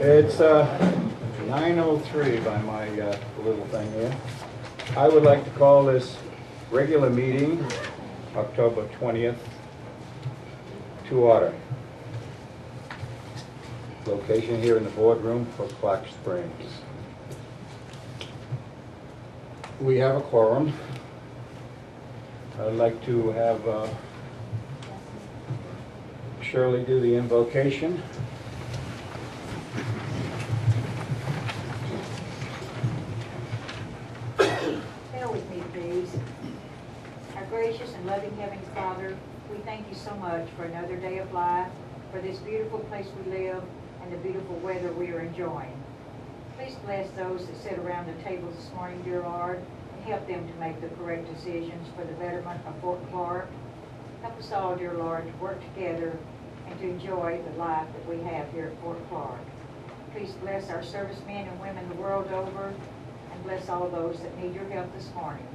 It's 9:03 by my little thing here. I would like to call this regular meeting, October 20th, to order. Location here in the boardroom for Clark Springs. We have a quorum. I'd like to have Shirley do the invocation. Bear with me, please. Our gracious and loving Heavenly Father, we thank you so much for another day of life, for this beautiful place we live, and the beautiful weather we are enjoying. Please bless those that sit around the table this morning, dear Lord, and help them to make the correct decisions for the betterment of Fort Clark. Help us all, dear Lord, to work together and to enjoy the life that we have here at Fort Clark. Please bless our servicemen and women the world over, and bless all those that need your help this morning.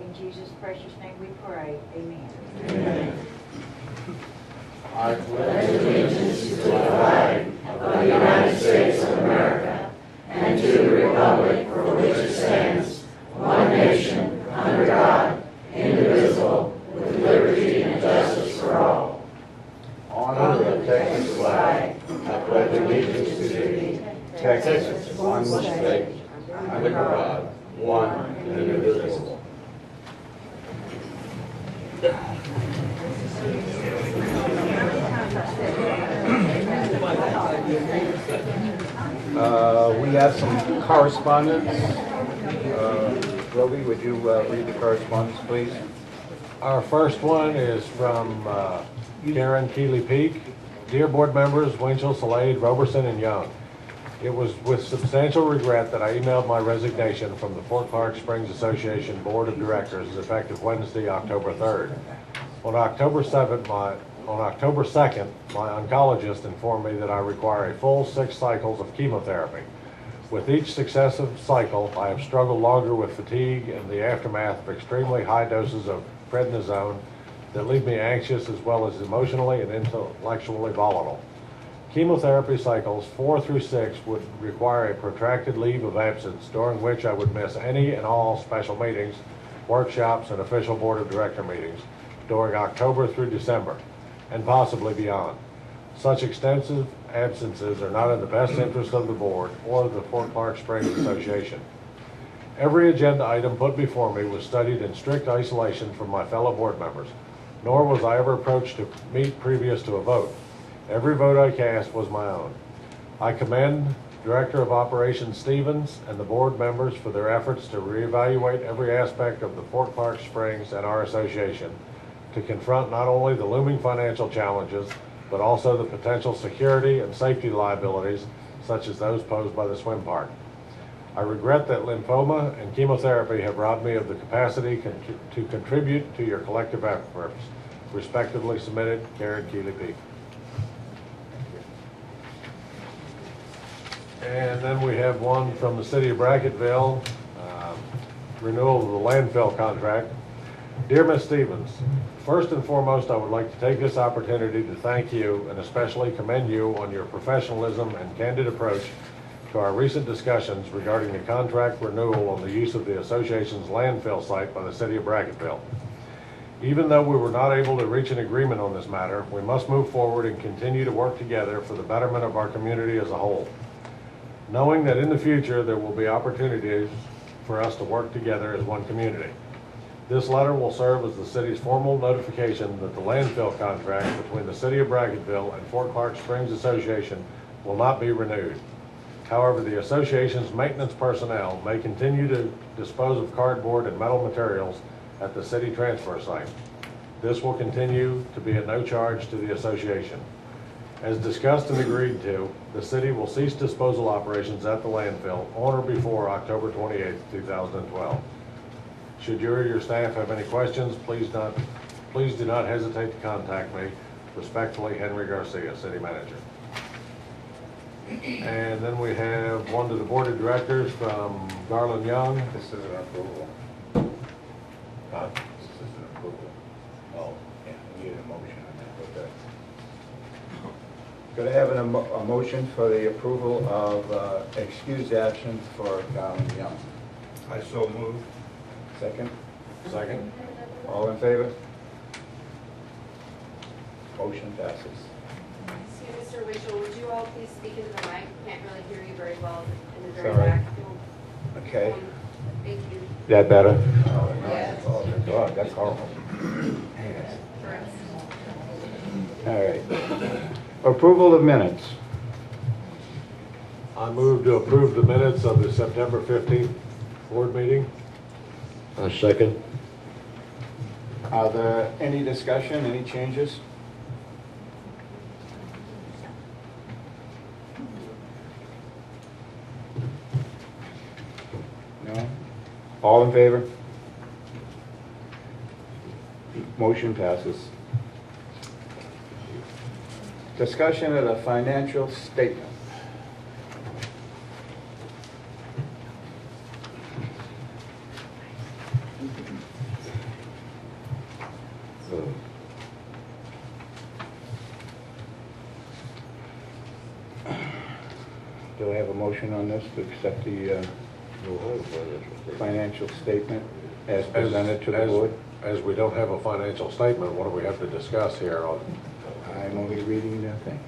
In Jesus' precious name we pray. Amen. Amen. I pledge allegiance to the flag of the United States of America and to the republic for which it stands, one nation, under God, indivisible, with liberty and justice for all. On the Texas flag, I pledge allegiance to thee, Texas, one state, under God, one and indivisible. We have some correspondence. Roby, would you read the correspondence, please? Our first one is from Karen Keeley Peak. Dear board members, Winchell, Salade, Roberson, and Young. It was with substantial regret that I emailed my resignation from the Fort Clark Springs Association Board of Directors effective Wednesday, October 3rd. On October 2nd, my oncologist informed me that I require a full 6 cycles of chemotherapy. With each successive cycle, I have struggled longer with fatigue and the aftermath of extremely high doses of prednisone that leave me anxious as well as emotionally and intellectually volatile. Chemotherapy cycles 4 through 6 would require a protracted leave of absence during which I would miss any and all special meetings, workshops, and official board of director meetings during October through December, and possibly beyond. Such extensive absences are not in the best interest of the board or the Fort Clark Springs Association. Every agenda item put before me was studied in strict isolation from my fellow board members, nor was I ever approached to meet previous to a vote. Every vote I cast was my own. I commend Director of Operations Stevens and the board members for their efforts to reevaluate every aspect of the Fort Clark Springs and our association to confront not only the looming financial challenges, but also the potential security and safety liabilities such as those posed by the swim park. I regret that lymphoma and chemotherapy have robbed me of the capacity to contribute to your collective efforts. Respectively submitted, Karen Keeley Peak. And then we have one from the city of Brackettville, renewal of the landfill contract. Dear Ms. Stevens, first and foremost, I would like to take this opportunity to thank you and especially commend you on your professionalism and candid approach to our recent discussions regarding the contract renewal on the use of the association's landfill site by the city of Brackettville. Even though we were not able to reach an agreement on this matter, we must move forward and continue to work together for the betterment of our community as a whole. Knowing that in the future there will be opportunities for us to work together as one community. This letter will serve as the city's formal notification that the landfill contract between the City of Brackettville and Fort Clark Springs Association will not be renewed. However, the association's maintenance personnel may continue to dispose of cardboard and metal materials at the city transfer site. This will continue to be at no charge to the association. As discussed and agreed to, the city will cease disposal operations at the landfill on or before October 28, 2012. Should you or your staff have any questions, please do not hesitate to contact me. Respectfully, Henry Garcia, City Manager. And then we have one to the Board of Directors from Garland Young. This is an approval. This is an approval. Oh, yeah, we need a motion on that. Okay. Could I have a motion for the approval of excused absence for Garland Young? I so move. Second? Second. All in favor? Motion passes. Excuse me, Mr. Winchell, would you all please speak into the mic? Can't really hear you very well in the very Sorry. back. Okay. Thank you. That better? Yes. Oh, God, that's horrible. Correct. All right. Approval of minutes. I move to approve the minutes of the September 15th board meeting. Second. Are there any discussion, any changes? No? All in favor? Motion passes. Discussion of the financial statement. Do I have a motion on this to accept the financial statement as presented to the board? As we don't have a financial statement, what do we have to discuss here on? I'm only reading the thing.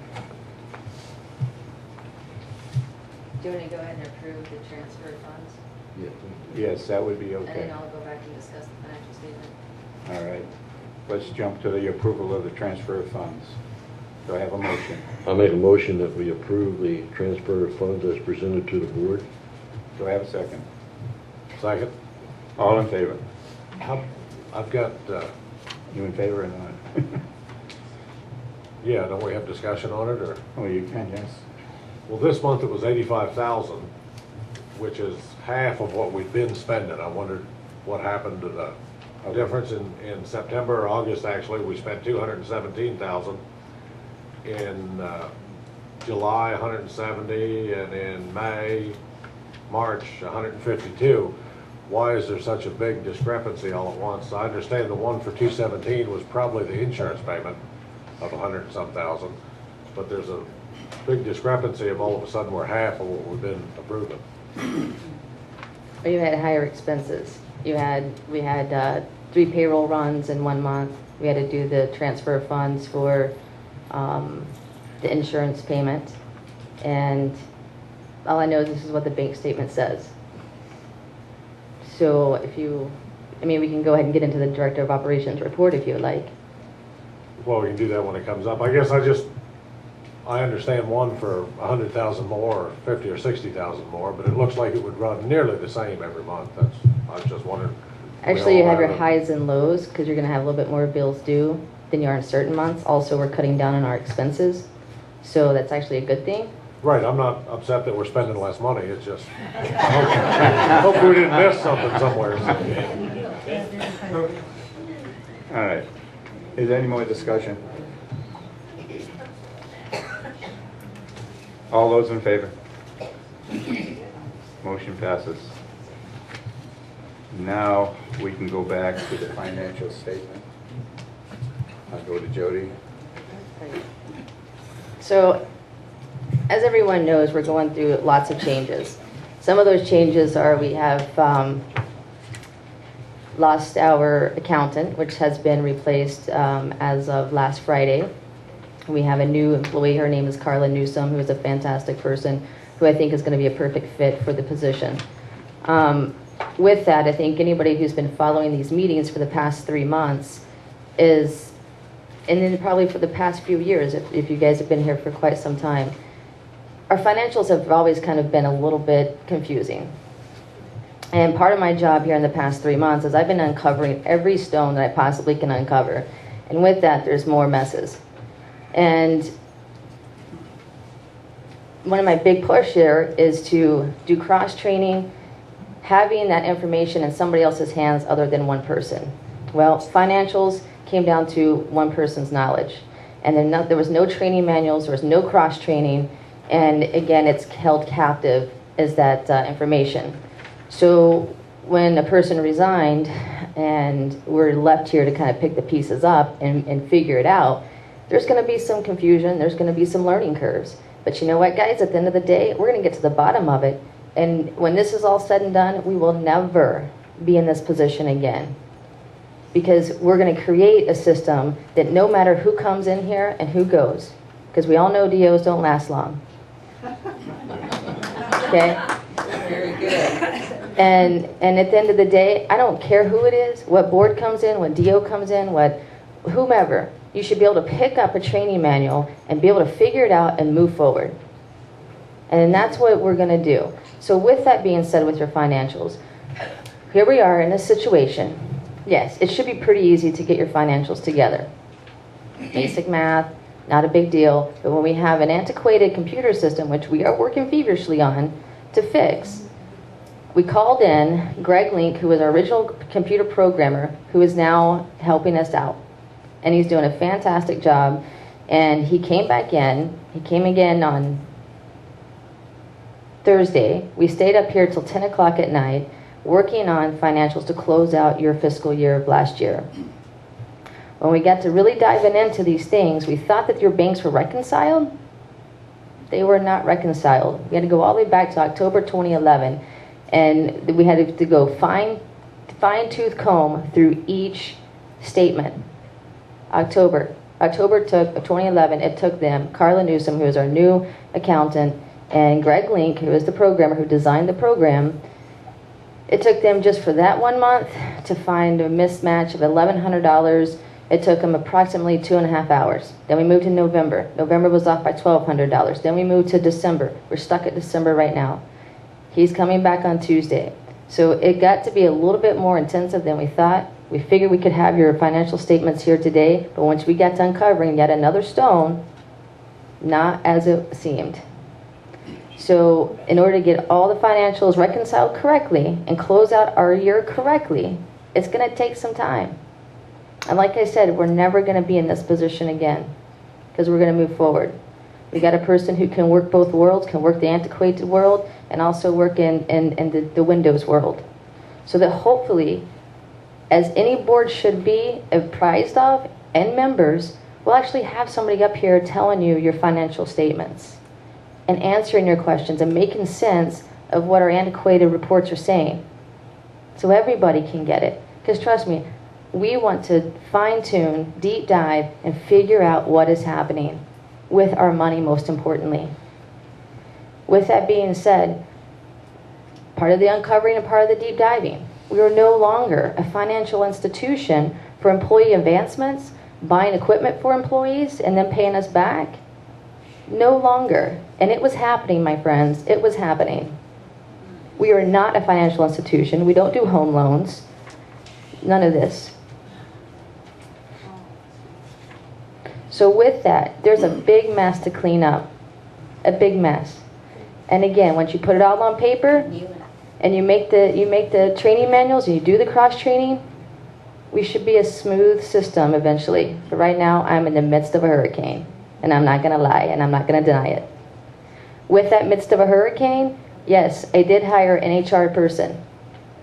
Do you want to go ahead and approve the transfer of funds? Yes, that would be And okay. then I'll go back and discuss the financial statement. All right. Let's jump to the approval of the transfer of funds. Do I have a motion? I'll make a motion that we approve the transfer of funds as presented to the board. Do I have a second? Second. All in favor? I've got, You in favor or not? yeah, don't we have discussion on it, or? Oh, you can, yes. Well, this month it was 85,000, which is half of what we've been spending. I wondered what happened to the difference in September or August. Actually, we spent 217,000. In July, 170, and in March, 152. Why is there such a big discrepancy all at once? I understand the one for 217 was probably the insurance payment of 100 and some thousand, but there's a big discrepancy of all of a sudden we're half of what we've been approving. Or you had higher expenses. We had 3 payroll runs in 1 month. We had to do the transfer of funds for the insurance payment. And all I know is this is what the bank statement says. So we can go ahead and get into the Director of Operations report if you would like. Well, we can do that when it comes up. I guess I understand one for 100,000 more, or 50 or 60,000 more, but it looks like it would run nearly the same every month. I was just wondering. Actually, you have your highs and lows because you're going to have a little bit more bills due than you are in certain months. Also, we're cutting down on our expenses, so that's actually a good thing. Right, I'm not upset that we're spending less money. It's just, I hope we didn't miss something somewhere. All right. Is there any more discussion? All those in favor? Motion passes. Now we can go back to the financial statement. I'll go to Jody. So, as everyone knows, we're going through lots of changes. Some of those changes are we have lost our accountant, which has been replaced as of last Friday. We have a new employee. Her name is Carla Newsom, who is a fantastic person who I think is going to be a perfect fit for the position. with that, I think anybody who's been following these meetings for the past 3 months is, and then probably for the past few years, if you guys have been here for quite some time, our financials have always kind of been a little bit confusing. And part of my job here in the past 3 months is I've been uncovering every stone that I possibly can uncover. And with that, there's more messes. And one of my big push here is to do cross-training, having that information in somebody else's hands other than one person. Well, financials came down to one person's knowledge. And there was no training manuals, there was no cross-training, and again, it's held captive as that information. So when a person resigned and we're left here to kind of pick the pieces up and figure it out, there's going to be some confusion, there's going to be some learning curves. But you know what, guys? At the end of the day, we're going to get to the bottom of it. And when this is all said and done, we will never be in this position again. Because we're going to create a system that no matter who comes in here and who goes, because we all know DOs don't last long. Okay? Very good. And at the end of the day, I don't care who it is, what board comes in, what DO comes in, what whomever. You should be able to pick up a training manual and be able to figure it out and move forward. And that's what we're going to do. So with that being said, with your financials, here we are in a situation. Yes, it should be pretty easy to get your financials together. Basic math, not a big deal. But when we have an antiquated computer system, which we are working feverishly on to fix, we called in Greg Link, who was our original computer programmer, who is now helping us out. And he's doing a fantastic job. And he came back in. He came again on Thursday. We stayed up here till 10 o'clock at night working on financials to close out your fiscal year of last year. When we got to really diving into these things, we thought that your banks were reconciled. They were not reconciled. We had to go all the way back to October 2011, and we had to go fine-tooth comb through each statement. October took 2011. It took them, Carla Newsom, who is our new accountant, and Greg Link, who is the programmer who designed the program. It took them just for that 1 month to find a mismatch of $1,100. It took them approximately 2.5 hours. Then we moved to November. November was off by $1,200. Then we moved to December. We're stuck at December right now. He's coming back on Tuesday. So it got to be a little bit more intensive than we thought. We figured we could have your financial statements here today, but once we got to uncovering yet another stone, not as it seemed. So in order to get all the financials reconciled correctly and close out our year correctly, it's going to take some time. And like I said, we're never going to be in this position again because we're going to move forward. We got a person who can work both worlds, can work the antiquated world and also work in the Windows world. So that hopefully, as any board should be apprised of and members, we'll actually have somebody up here telling you your financial statements and answering your questions and making sense of what our antiquated reports are saying. So everybody can get it. Because trust me, we want to fine-tune, deep dive, and figure out what is happening with our money, most importantly. With that being said, part of the uncovering and part of the deep diving, we are no longer a financial institution for employee advancements, buying equipment for employees, and then paying us back. No longer. And it was happening, my friends. It was happening. We are not a financial institution. We don't do home loans. None of this. So with that, there's a big mess to clean up. A big mess. And again, once you put it all on paper and you make the training manuals and you do the cross-training, we should be a smooth system eventually. But right now, I'm in the midst of a hurricane. And I'm not going to lie, and I'm not going to deny it. With that midst of a hurricane, yes, I did hire an HR person.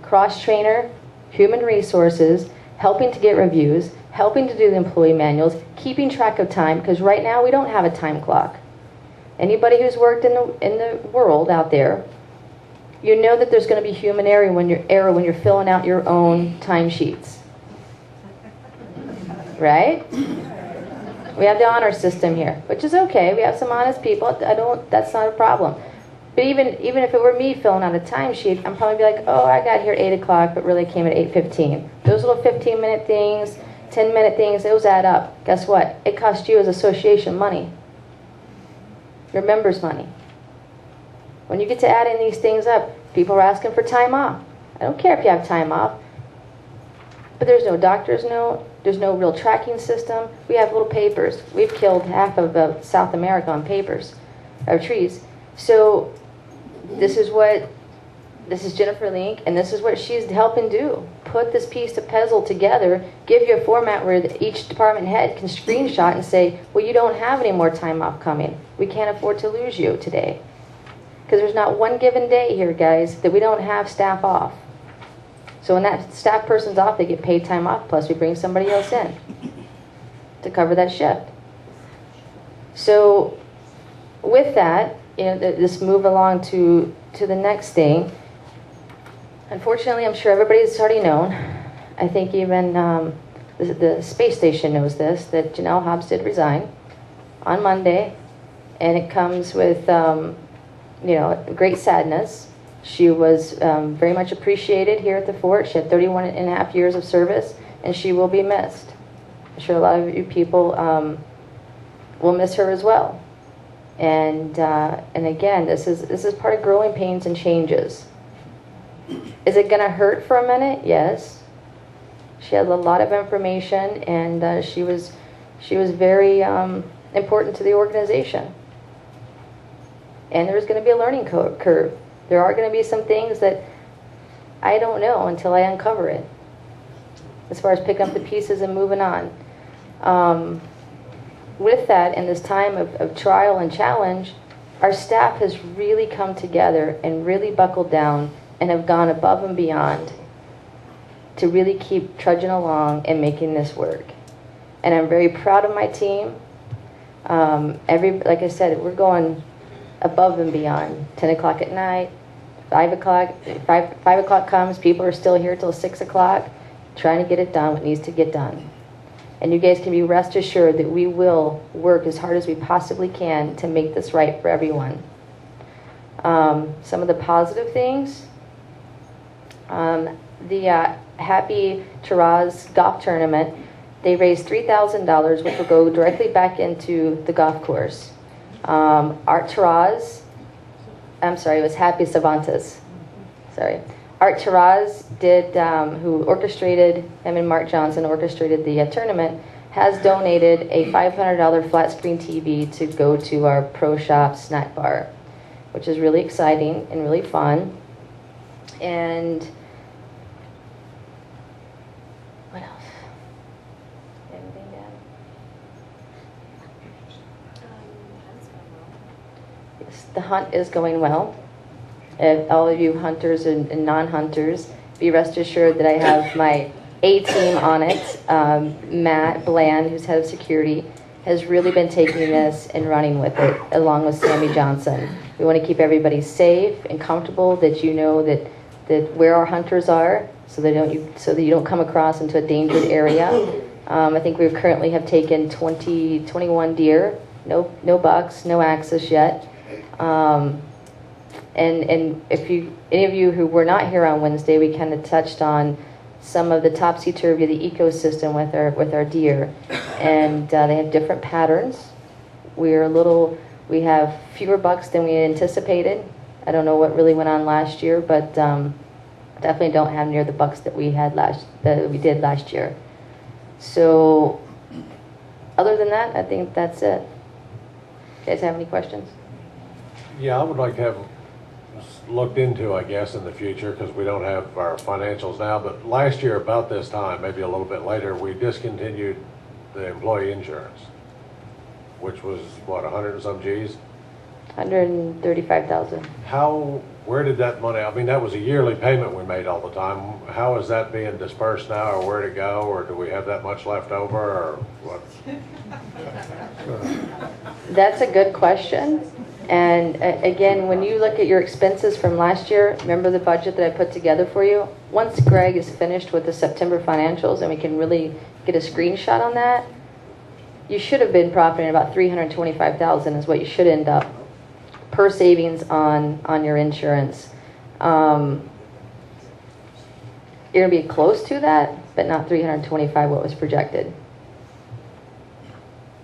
Cross-trainer, human resources, helping to get reviews, helping to do the employee manuals, keeping track of time, because right now we don't have a time clock. Anybody who's worked in the world out there, you know that there's going to be human error when you're filling out your own timesheets. Right? We have the honor system here, which is okay. We have some honest people. That's not a problem. But even if it were me filling out a timesheet, I'm probably be like, oh, I got here at 8 o'clock, but really came at 8:15. Those little 15-minute things, 10-minute things, those add up. Guess what? It cost you as association money. Your members' money. When you get to adding these things up, people are asking for time off. I don't care if you have time off. But there's no doctor's note. There's no real tracking system. We have little papers. We've killed half of South America on papers, or trees. So this is Jennifer Link, and this is what she's helping do. Put this piece of puzzle together, give you a format where each department head can screenshot and say, well, you don't have any more time off coming. We can't afford to lose you today. Because there's not one given day here, guys, that we don't have staff off. So when that staff person's off, they get paid time off, plus we bring somebody else in to cover that shift. So with that, this move along to the next thing. Unfortunately, I'm sure everybody's already known. I think even the space station knows this, that Janelle Hobbs did resign on Monday, and it comes with great sadness. She was very much appreciated here at the fort. She had 31 and a half years of service, and she will be missed. I'm sure a lot of you people will miss her as well. And again, this is part of growing pains and changes. Is it going to hurt for a minute? Yes. She had a lot of information, and she was very important to the organization. And there's going to be a learning curve. There are going to be some things that I don't know until I uncover it, as far as picking up the pieces and moving on. With that, in this time of trial and challenge, our staff has really come together and really buckled down and have gone above and beyond to really keep trudging along and making this work. And I'm very proud of my team. Like I said, we're going above and beyond. 10 o'clock at night, 5 o'clock. 5 o'clock comes, people are still here till 6 o'clock, trying to get it done what needs to get done. And you guys can be rest assured that we will work as hard as we possibly can to make this right for everyone. Some of the positive things, the Happy Taraz golf tournament, they raised $3,000, which will go directly back into the golf course. Art Taraz, it was Happy Savantes. Sorry. Art Taraz did, who orchestrated, him and Mark Johnson orchestrated the tournament, has donated a $500 flat screen TV to go to our Pro Shop snack bar, which is really exciting and really fun. And what else? Anything to add? Yes, the hunt is going well. All of you hunters and non-hunters, be rest assured that I have my A-team on it. Matt Bland, who's head of security, has really been taking this and running with it, along with Sammy Johnson. We want to keep everybody safe and comfortable, that you know that where our hunters are, so that you don't come across into a dangerous area. I think we currently have taken 21 deer, no bucks, no axis yet. And if any of you who were not here on Wednesday, we kind of touched on some of the topsy-turvy of the ecosystem with our deer, and they have different patterns. We have fewer bucks than we anticipated. I don't know what really went on last year, but definitely don't have near the bucks that we did last year. So, other than that, I think that's it. You guys have any questions? Yeah, I would like to have looked into, I guess, in the future, because we don't have our financials now, but last year about this time, maybe a little bit later, we discontinued the employee insurance, which was, what, 100 and some G's? 135,000. Where did that money, I mean, that was a yearly payment we made all the time. How is that being dispersed now, or where to go, or do we have that much left over, or what? That's a good question. And again, when you look at your expenses from last year, remember the budget that I put together for you? Once Greg is finished with the September financials and we can really get a screenshot on that, you should have been profiting about $325,000 is what you should end up per savings on your insurance. You're gonna be close to that, but not 325 what was projected.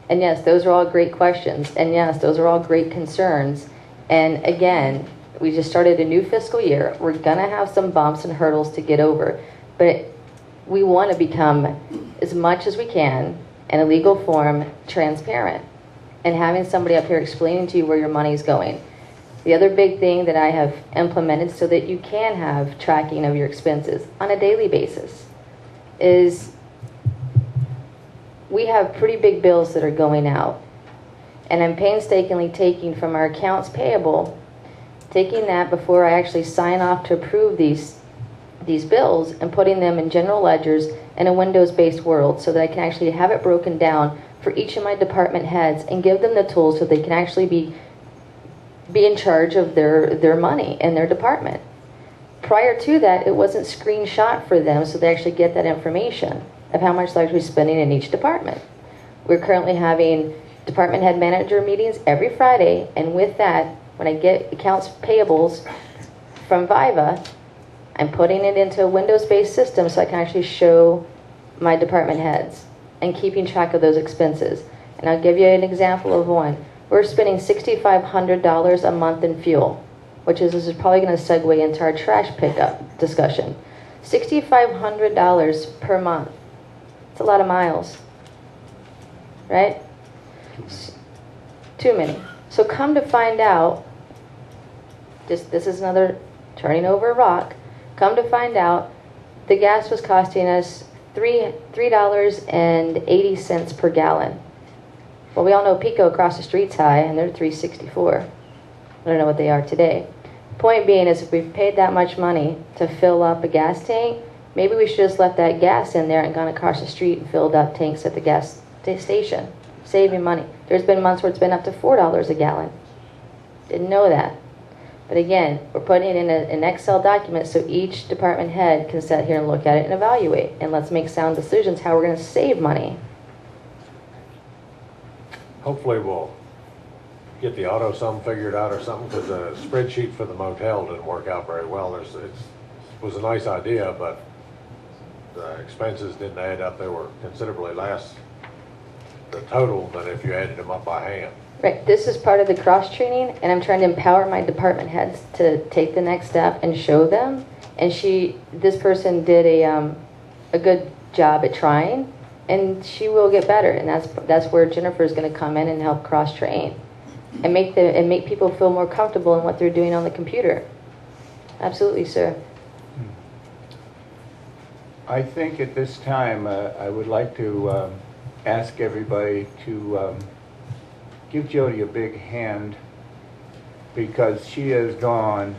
And yes, those are all great questions. And yes, those are all great concerns. And again, we just started a new fiscal year. We're gonna have some bumps and hurdles to get over, but we want to become, as much as we can, in a legal form, transparent. And having somebody up here explaining to you where your money's going. The other big thing that I have implemented so that you can have tracking of your expenses on a daily basis is we have pretty big bills that are going out. And I'm painstakingly taking from our accounts payable, taking that before I actually sign off to approve these bills and putting them in general ledgers in a Windows-based world so that I can actually have it broken down for each of my department heads and give them the tools so they can actually be in charge of their money in their department. Prior to that, it wasn't screenshot for them so they actually get that information of how much they're actually spending in each department. We're currently having department head manager meetings every Friday, and with that, when I get accounts payables from Viva, I'm putting it into a Windows-based system so I can actually show my department heads and keeping track of those expenses. And I'll give you an example of one. We're spending $6,500 a month in fuel, which is this is probably going to segue into our trash pickup discussion. $6,500 per month. It's a lot of miles, right? Too many. So come to find out, this is another turning over a rock. Come to find out, the gas was costing us $3.80 per gallon. Well, we all know Pico across the street's high, and they're $3.64. I don't know what they are today. Point being is if we've paid that much money to fill up a gas tank, maybe we should just left that gas in there and gone across the street and filled up tanks at the gas station, saving money. There's been months where it's been up to $4 a gallon. Didn't know that. But again, we're putting it in an Excel document so each department head can sit here and look at it and evaluate. And let's make sound decisions how we're going to save money. Hopefully we'll get the auto sum figured out or something, because the spreadsheet for the motel didn't work out very well. It was a nice idea, but the expenses didn't add up. They were considerably less, the total, than if you added them up by hand. Right, this is part of the cross-training, and I'm trying to empower my department heads to take the next step and show them. And this person did a good job at trying, and she will get better. And that's where Jennifer is going to come in and help cross-train, and make people feel more comfortable in what they're doing on the computer. Absolutely, sir. I think at this time, I would like to ask everybody to give Jody a big hand, because she has gone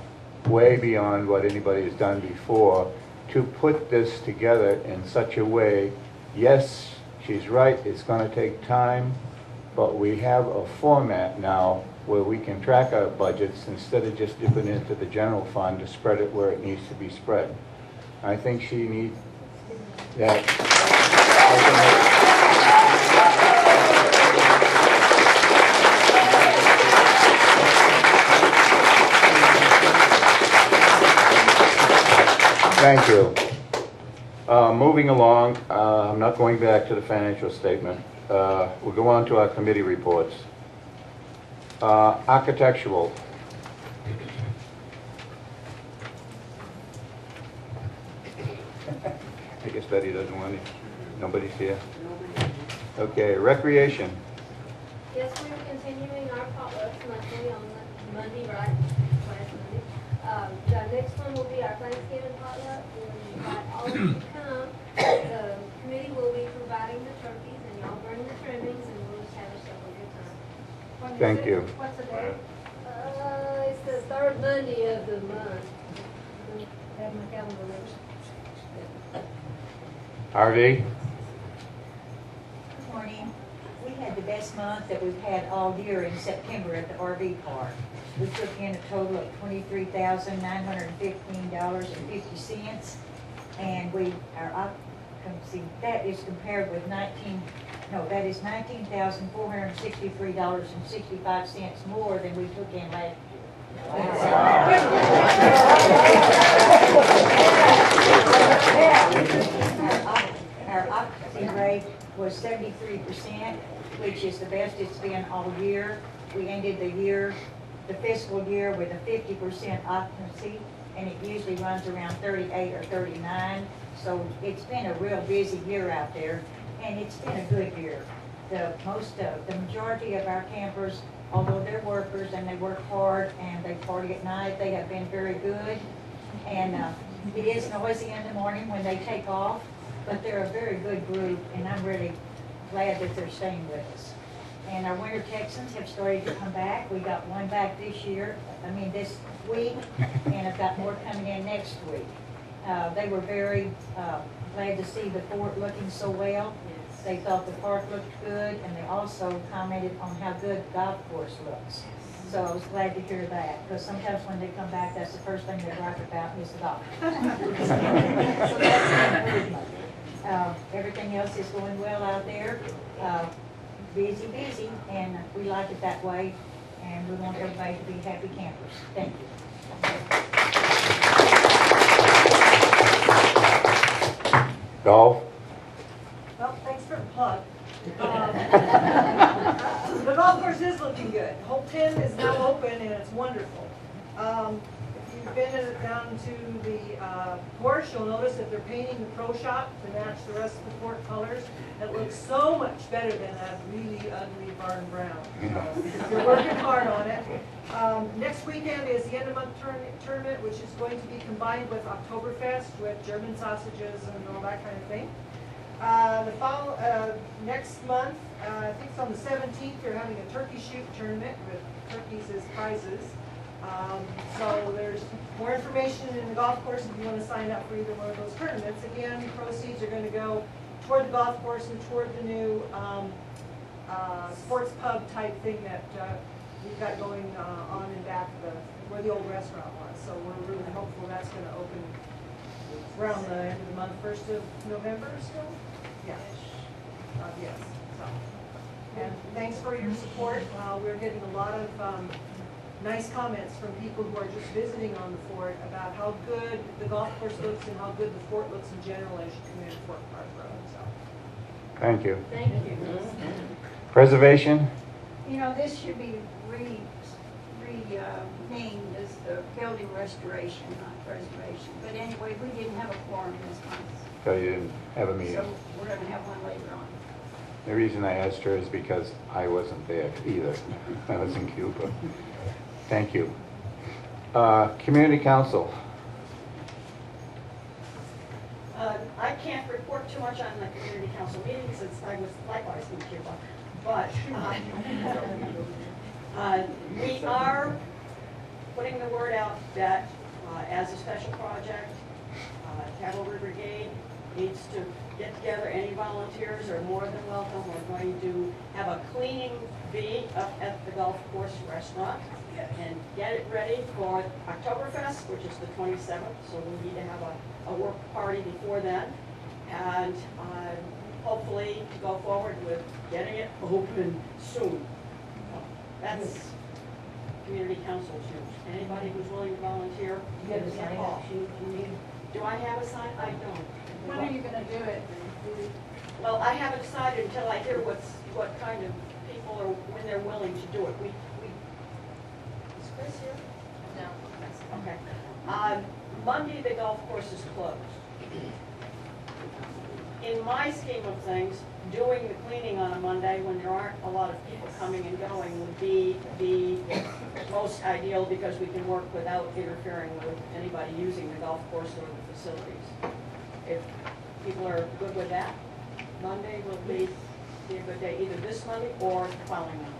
way beyond what anybody has done before to put this together in such a way. Yes, she's right, it's going to take time, but we have a format now where we can track our budgets instead of just dipping into the general fund to spread it where it needs to be spread. I think she needs that. Thank you. Moving along, I'm not going back to the financial statement. We'll go on to our committee reports. Architectural. I guess Betty doesn't want it. Nobody's here. Okay, recreation. Yes, we are continuing our potlucks monthly on Monday, right? Last Monday. The next one will be our Thanksgiving potluck. We invite all of you to come. The committee will be providing the turkeys, and y'all bring the trimmings, and we'll just have ourselves a good time. When is Thank it? you. What's the date? It's the third Monday of the month. Have my calendar ready. RV. Good morning. We had the best month that we've had all year in September at the RV park. We took in a total of $23,915.50, and our see, that is compared with that is $19,463.65 more than we took in last Our occupancy rate was 73%, which is the best it's been all year. We ended the fiscal year with a 50% occupancy, and it usually runs around 38 or 39. So it's been a real busy year out there, and it's been a good year. The majority of our campers, although they're workers and they work hard and they party at night, they have been very good. And it is noisy in the morning when they take off, but they're a very good group, and I'm really glad that they're staying with us. And our winter Texans have started to come back. We got one back this week, and I've got more coming in next week. They were very glad to see the fort looking so well. They thought the park looked good, and they also commented on how good the golf course looks. So I was glad to hear that, because sometimes when they come back, that's the first thing they gripe about is the golf. So that's an improvement. Everything else is going well out there. Busy, and we like it that way, and we want everybody to be happy campers. Thank you. Golf? Well, thanks for the plug. The golf course is looking good. Hole 10 is now open and it's wonderful. If you've been down to the course, you'll notice that they're painting the pro shop to match the rest of the fort colors. It looks so much better than that really ugly barn brown. We're working hard on it. Next weekend is the end of month tournament, which is going to be combined with Oktoberfest with German sausages and all that kind of thing. Next month, I think it's on the 17th, they're having a turkey shoot tournament with turkeys as prizes. So there's more information in the golf course if you want to sign up for either one of those tournaments. Again, proceeds are going to go toward the golf course and toward the new sports pub type thing that we've got going on in back of where the old restaurant was. So we're really hopeful that's going to open around the end of the month, 1st of November still? Yeah. Yes. So, and thanks for your support. We're getting a lot of nice comments from people who are just visiting on the fort about how good the golf course looks and how good the fort looks in general as you come in Fort Park Road. So. Thank you. Thank you. Preservation? You know, this should be renamed as the building restoration, not preservation. But anyway, we didn't have a quorum this month. So you didn't have a meeting? So we're going to have one later on. The reason I asked her is because I wasn't there either. I was in Cuba. Thank you. Community Council. I can't report too much on the community council meeting since I was likewise in Cuba. But we are putting the word out that as a special project, Cavalry Brigade needs to get together. Any volunteers are more than welcome. We're going to have a cleaning bee up at the golf course restaurant and get it ready for Oktoberfest, which is the 27th. So we need to have a work party before then, and hopefully to go forward with getting it open soon. That's community council choose. Anybody who's willing to volunteer, You have a sign-up sheet you need? Do I have a sign? I don't. When are you going to do it? Well, I haven't decided until I hear what kind of people are, when they're willing to do it. Is Chris here? No. Okay. Monday, the golf course is closed. In my scheme of things, doing the cleaning on a Monday when there aren't a lot of people coming and going would be the most ideal, because we can work without interfering with anybody using the golf course or the facilities. If people are good with that, Monday will be a good day, either this Monday or the following Monday.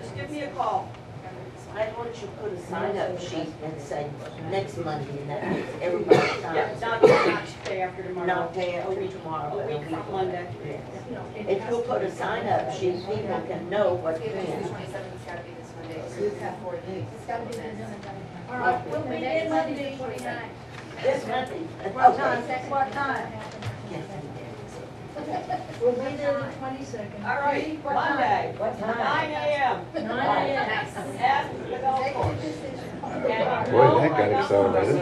Just give me a call. I want you to put a sign-up sheet and say next Monday, and that means everybody Yeah, signs. not day after tomorrow. Not day after tomorrow, A but week from Monday. Yes. If you'll put a sign-up sheet, people can know what to do. 27th has got to be this Monday. So it's got 4 days. It's got to be done. All right, we'll be in Monday, 29th. This Monday. What time? What time? We'll be there the 22nd. All right, Monday, 9 a.m. 9 a.m. at the golf course. Boy, that got accelerated.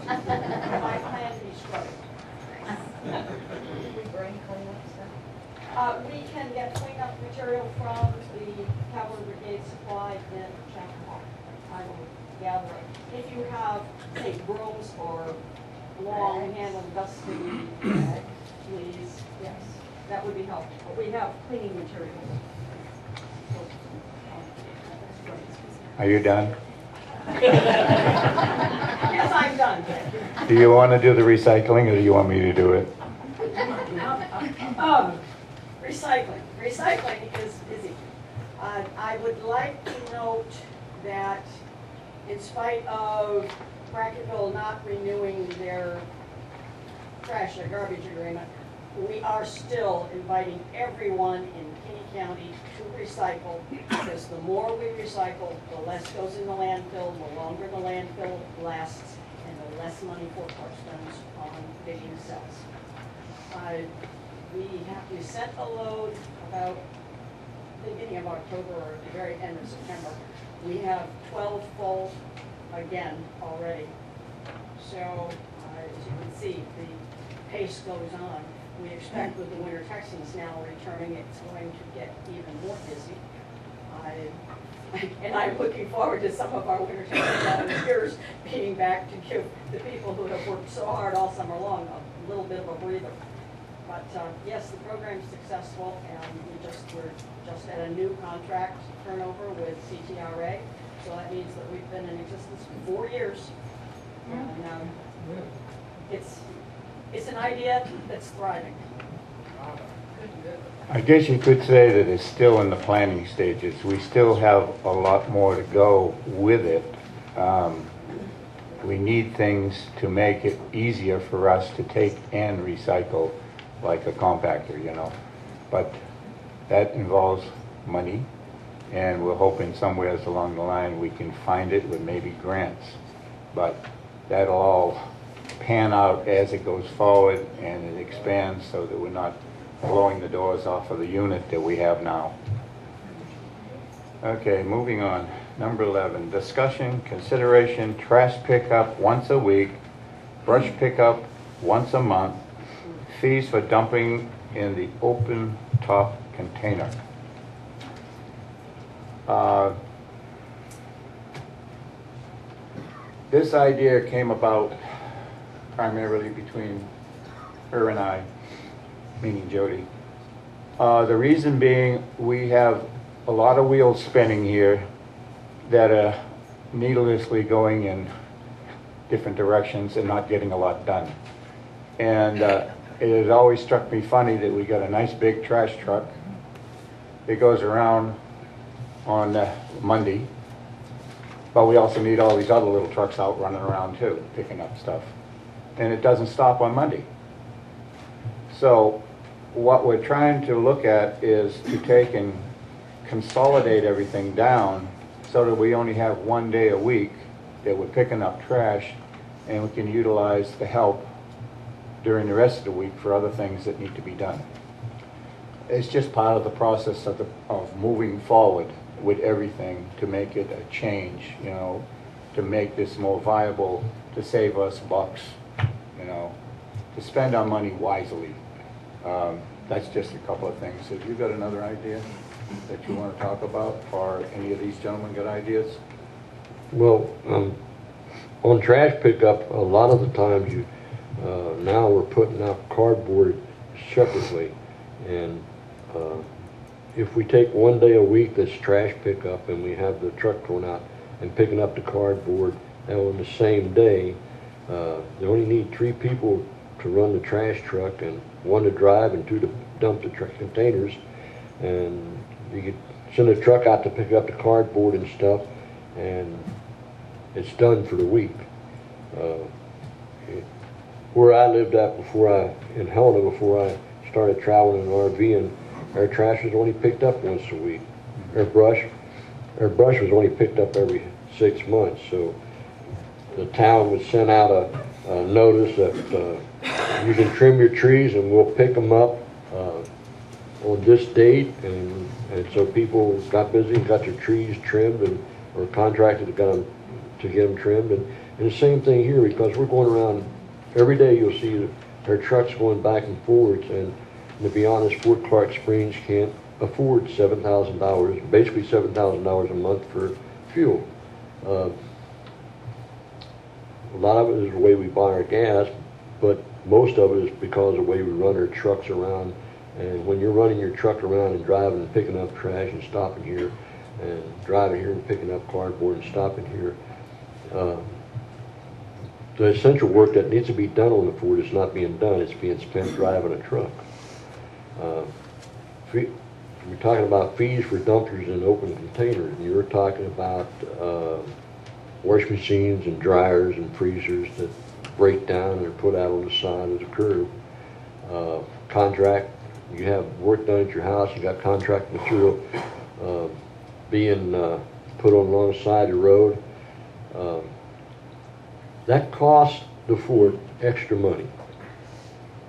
My plan to be scrubbed. We can get cleanup material from the cavalry brigade supply in Chapel. I will gather it. If you have, say, brooms or long handled dusty bags, please, yes, that would be helpful. But we have cleaning materials. Are you done? Yes, I'm done, thank you. Do you want to do the recycling, or do you want me to do it? Recycling is busy. I would like to note that in spite of Practical not renewing their trash and garbage agreement, we are still inviting everyone in Kinney County to recycle, because the more we recycle, the less goes in the landfill, the longer the landfill lasts, and the less money Fort Park spends on digging cells. We sent a load about the beginning of October or the very end of September. We have 12 full again already. So as you can see, the pace goes on. We expect with the winter Texans now returning, it's going to get even more busy. And I'm looking forward to some of our winter Texans volunteers being back to give the people who have worked so hard all summer long a little bit of a breather. But yes, the program's successful, and we're just at a new contract turnover with CTRA. So that means that we've been in existence for 4 years. And it's an idea that's thriving. I guess you could say that it's still in the planning stages. We still have a lot more to go with it. We need things to make it easier for us to take and recycle, like a compactor, you know. But that involves money, and we're hoping somewhere along the line we can find it with maybe grants. But that'll all pan out as it goes forward and it expands, so that we're not blowing the doors off of the unit that we have now. Okay, moving on. Number 11, discussion, consideration, trash pickup once a week, brush pickup once a month, fees for dumping in the open top container. This idea came about primarily between her and I, meaning Jody. The reason being, we have a lot of wheels spinning here that are needlessly going in different directions and not getting a lot done. And it has always struck me funny that we got a nice big trash truck that goes around on Monday, but we also need all these other little trucks out running around too, picking up stuff. And it doesn't stop on Monday. So what we're trying to look at is to take and consolidate everything down so that we only have 1 day a week that we're picking up trash, and we can utilize the help during the rest of the week for other things that need to be done. It's just part of the process of moving forward with everything to make it a change, you know, to make this more viable, to save us bucks, you know, to spend our money wisely. That's just a couple of things. Have you got another idea that you want to talk about, or any of these gentlemen got ideas? Well, on trash pickup, a lot of the times now we're putting out cardboard separately, and if we take 1 day a week that's trash pickup, and we have the truck going out and picking up the cardboard on the same day, they only need 3 people to run the trash truck, and 1 to drive and 2 to dump the truck containers. And you could send a truck out to pick up the cardboard and stuff, and it's done for the week. Where I lived at in Helena, before I started traveling in RVing, our trash was only picked up once a week. Our brush was only picked up every 6 months. So the town would send out a notice that you can trim your trees and we'll pick them up on this date, and so people got busy and got their trees trimmed, and or contracted to get them trimmed, and the same thing here, because we're going around every day. You'll see their trucks going back and forwards, and to be honest, Fort Clark Springs can't afford $7,000, basically $7,000 a month for fuel. A lot of it is the way we buy our gas, but most of it is because of the way we run our trucks around. And when you're running your truck around and driving and picking up trash and stopping here, and driving here and picking up cardboard and stopping here, the essential work that needs to be done on the Ford is not being done. It's being spent driving a truck. We're talking about fees for dumpsters and open containers. And you're talking about wash machines and dryers and freezers that break down and are put out on the side of the curb. Contract, you have work done at your house, you got contract material being put on along the side of the road. That costs the Ford extra money.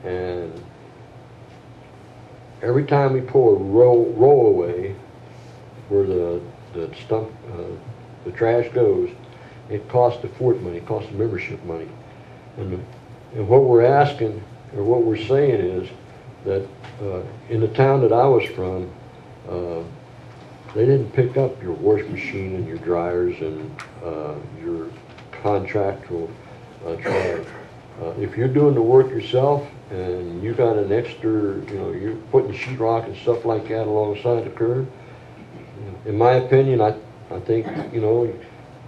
And every time we pull a rollaway where the trash goes, it costs the Ford money, it costs the membership money. And what we're asking, or what we're saying is that in the town that I was from, they didn't pick up your wash machine and your dryers and your contractual charge. If you're doing the work yourself and you got an extra, you're putting sheetrock and stuff like that alongside the curb, in my opinion, I think,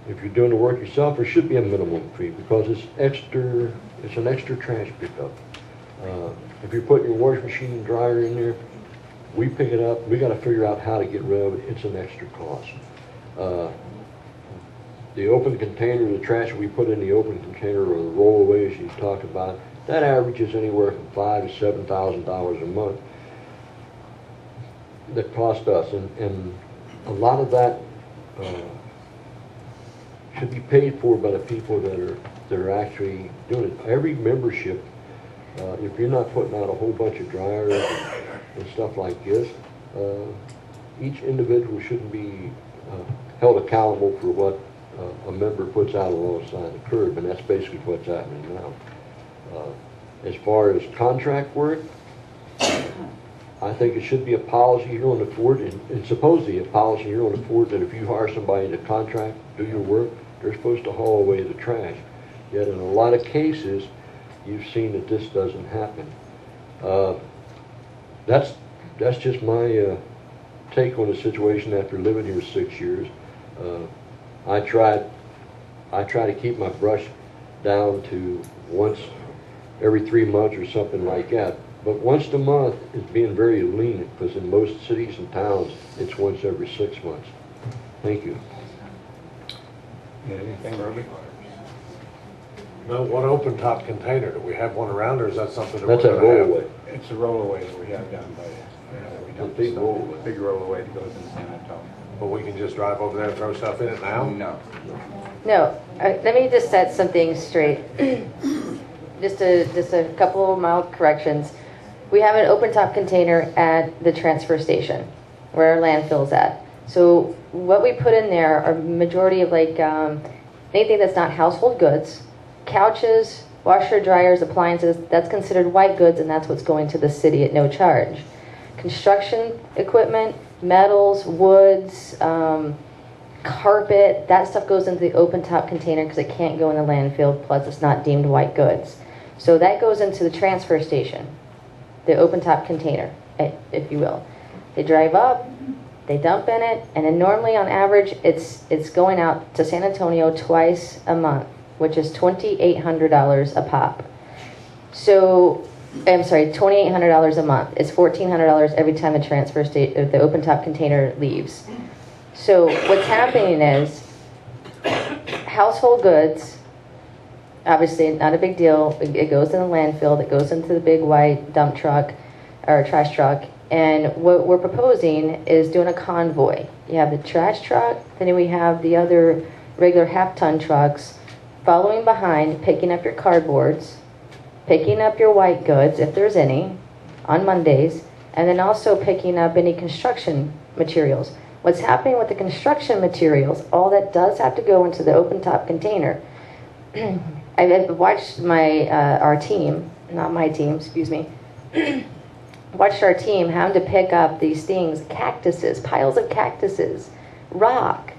if you're doing the work yourself, there should be a minimum fee because it's an extra trash pickup. If you're putting your wash machine and dryer in there, we pick it up, we got to figure out how to get rid of it. It's an extra cost. The open container, the trash we put in the open container, or the rollaways you talk about, that averages anywhere from $5,000 to $7,000 a month that cost us, and a lot of that should be paid for by the people that are actually doing it. Every membership, if you're not putting out a whole bunch of dryers and stuff like this, each individual shouldn't be held accountable for what a member puts out alongside the curb, and that's basically what's happening now. As far as contract work, I think it should be a policy here on the Ford, and supposedly a policy here on the Ford, that if you hire somebody to contract, do your work, they're supposed to haul away the trash. Yet in a lot of cases, you've seen that this doesn't happen. That's just my take on the situation after living here 6 years. I try to keep my brush down to once every 3 months or something like that. But once a month is being very lenient, because in most cities and towns, it's once every 6 months. Thank you. Anything, Ruby? No, what open top container? Do we have one around, or is that something that That's we're a going to have? rollaway. It's a rollaway that we have down by, A big rollaway. Big rollaway that goes in San Antonio. But we can just drive over there and throw stuff in it now? No. No, let me just set something straight. just a couple of mild corrections. We have an open top container at the transfer station where our landfill's at. So what we put in there are majority of anything that's not household goods, couches, washer, dryers, appliances. That's considered white goods, and that's what's going to the city at no charge. Construction equipment, metals, woods, carpet, that stuff goes into the open top container because it can't go in the landfill, plus it's not deemed white goods. So that goes into the transfer station, the open top container, if you will. They drive up, they dump in it, and then normally on average it's going out to San Antonio twice a month, which is $2,800 a pop. So I'm sorry, $2,800 a month. It's $1,400 every time the open top container leaves. So what's happening is household goods, obviously not a big deal. It goes in the landfill. It goes into the big white dump truck or trash truck. And what we're proposing is doing a convoy. You have the trash truck, then we have the other regular half-ton trucks following behind, picking up your cardboards, picking up your white goods, if there's any, on Mondays, and then also picking up any construction materials. What's happening with the construction materials, all that does have to go into the open top container. I've watched our team, not my team, excuse me, watched our team having to pick up these things, cactuses, piles of cactuses, rock,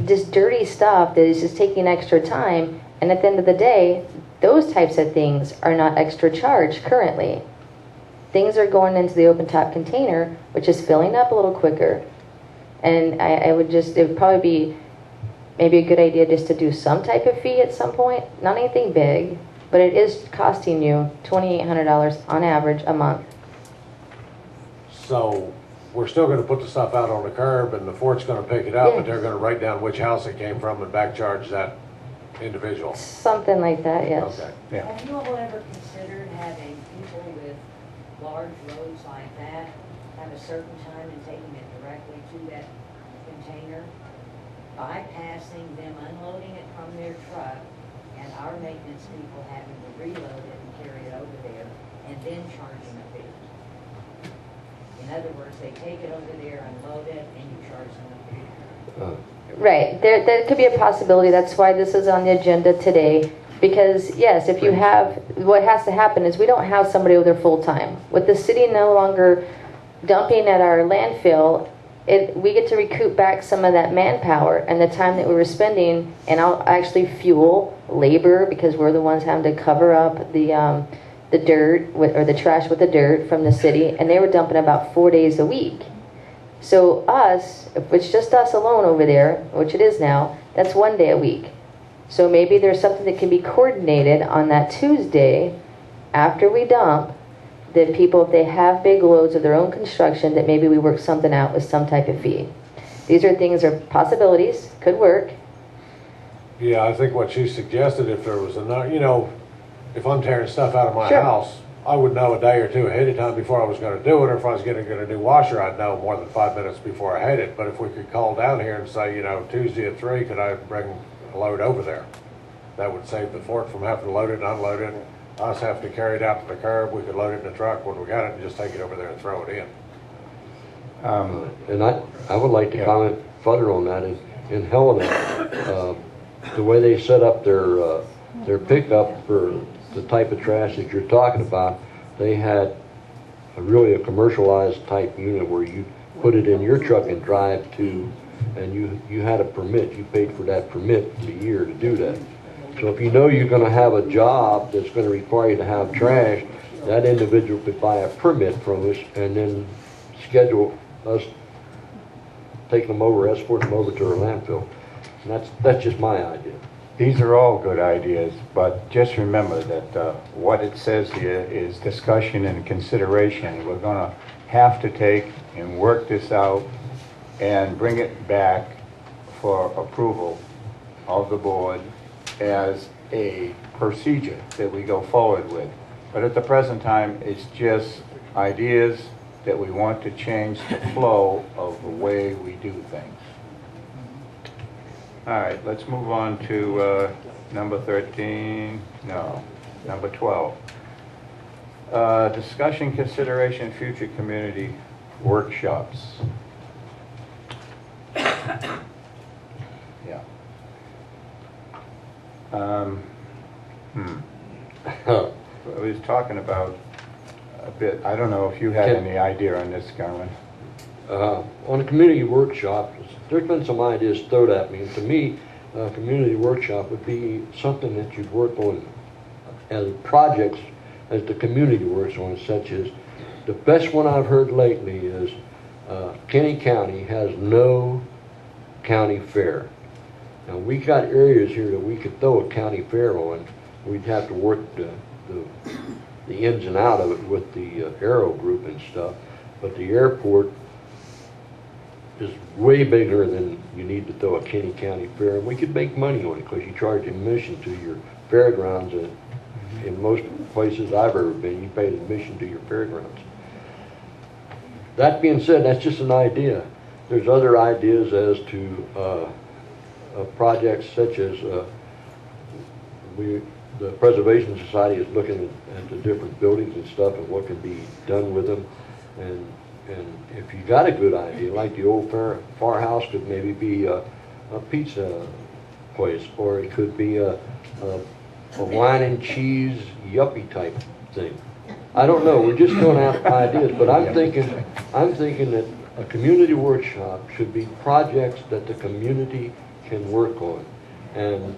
just dirty stuff that is just taking extra time. And at the end of the day, those types of things are not extra charge currently. Things are going into the open top container, which is filling up a little quicker. And it would probably be maybe a good idea just to do some type of fee at some point. Not anything big, but it is costing you $2,800 on average a month. So we're still gonna put the stuff out on the curb and the fort's gonna pick it up, Yeah. but they're gonna write down which house it came from and back charge that individual. Something like that, yes. Okay. Yeah. Have you all ever considered having people with large loads like that have a certain time and taking it directly to that container, bypassing them unloading it from their truck and our maintenance people having to reload it and carry it over there and then charging a fee? In other words, they take it over there, unload it, and you charge them a fee. Right, there could be a possibility. That's why this is on the agenda today. Because yes, if you have, what has to happen is we don't have somebody over there full time. With the city no longer dumping at our landfill, we get to recoup back some of that manpower and the time that we were spending, and I'll actually fuel labor because we're the ones having to cover up the dirt or the trash with the dirt from the city, and they were dumping about 4 days a week. So us, if it's just us alone over there, which it is now, that's 1 day a week. So maybe there's something that can be coordinated on that Tuesday after we dump, that people, if they have big loads of their own construction, that maybe we work something out with some type of fee. These are things, are possibilities, could work. Yeah, I think what she suggested, if there was another, if I'm tearing stuff out of my Sure. house, I would know a day or two ahead of time before I was gonna do it, or if I was gonna get a new washer, I'd know more than 5 minutes before I had it. But if we could call down here and say, Tuesday at 3, could I bring a load over there? That would save the fort from having to load it and unload it. Us have to carry it out to the curb. We could load it in the truck when we got it and just take it over there and throw it in. And I would like to Yeah. comment further on that. In Helena, the way they set up their pickup for the type of trash that you're talking about, they had really a commercialized type unit where you put it in your truck and drive to, and you had a permit. You paid for that permit for the year to do that. So if you know you're going to have a job that's going to require you to have trash, that individual could buy a permit from us and then schedule us taking them over, escorting them over to our landfill. And that's just my idea. These are all good ideas, but just remember that what it says here is discussion and consideration. We're going to have to take and work this out and bring it back for approval of the board as a procedure that we go forward with. But at the present time, it's just ideas that we want to change the flow of the way we do things. All right, let's move on to number 13, no, number 12. Discussion, consideration, future community workshops. Yeah. I was talking about a bit, I don't know if you had any idea on this, Garland. On a community workshop, there's been some ideas thrown at me, and to me, a community workshop would be something that you'd work on as projects as the community works on, such as, the best one I've heard lately is Kenny County has no county fair. Now, we got areas here that we could throw a county fair on. We'd have to work the ins and out of it with the Aero group and stuff, but the airport is way bigger than you need to throw a Kenny County fair, and we could make money on it because you charge admission to your fairgrounds. And in most places I've ever been, you pay admission to your fairgrounds. That being said, that's just an idea. There's other ideas as to projects such as we the Preservation Society is looking at the different buildings and stuff and what can be done with them. And if you got a good idea, like the old firehouse could maybe be a pizza place, or it could be a wine and cheese yuppie type thing. I don't know. We're just throwing out ideas, but I'm thinking that a community workshop should be projects that the community can work on, and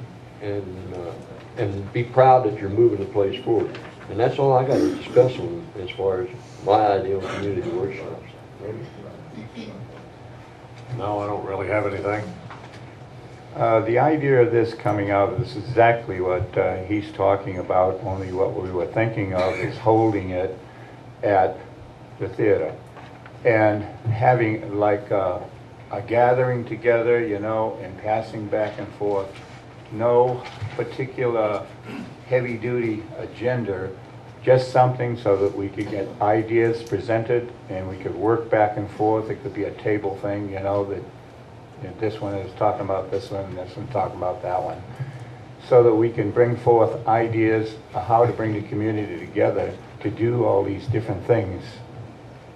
be proud that you're moving the place forward. And that's all I got to discuss on as far as my idea of community workshops. No, I don't really have anything. The idea of this coming out is exactly what he's talking about, only what we were thinking of is holding it at the theater and having like a gathering together, you know, and passing back and forth. No particular heavy-duty agenda, just something so that we could get ideas presented and we could work back and forth. It could be a table thing, you know, that this one is talking about this one, and this one talking about that one, so that we can bring forth ideas of how to bring the community together to do all these different things.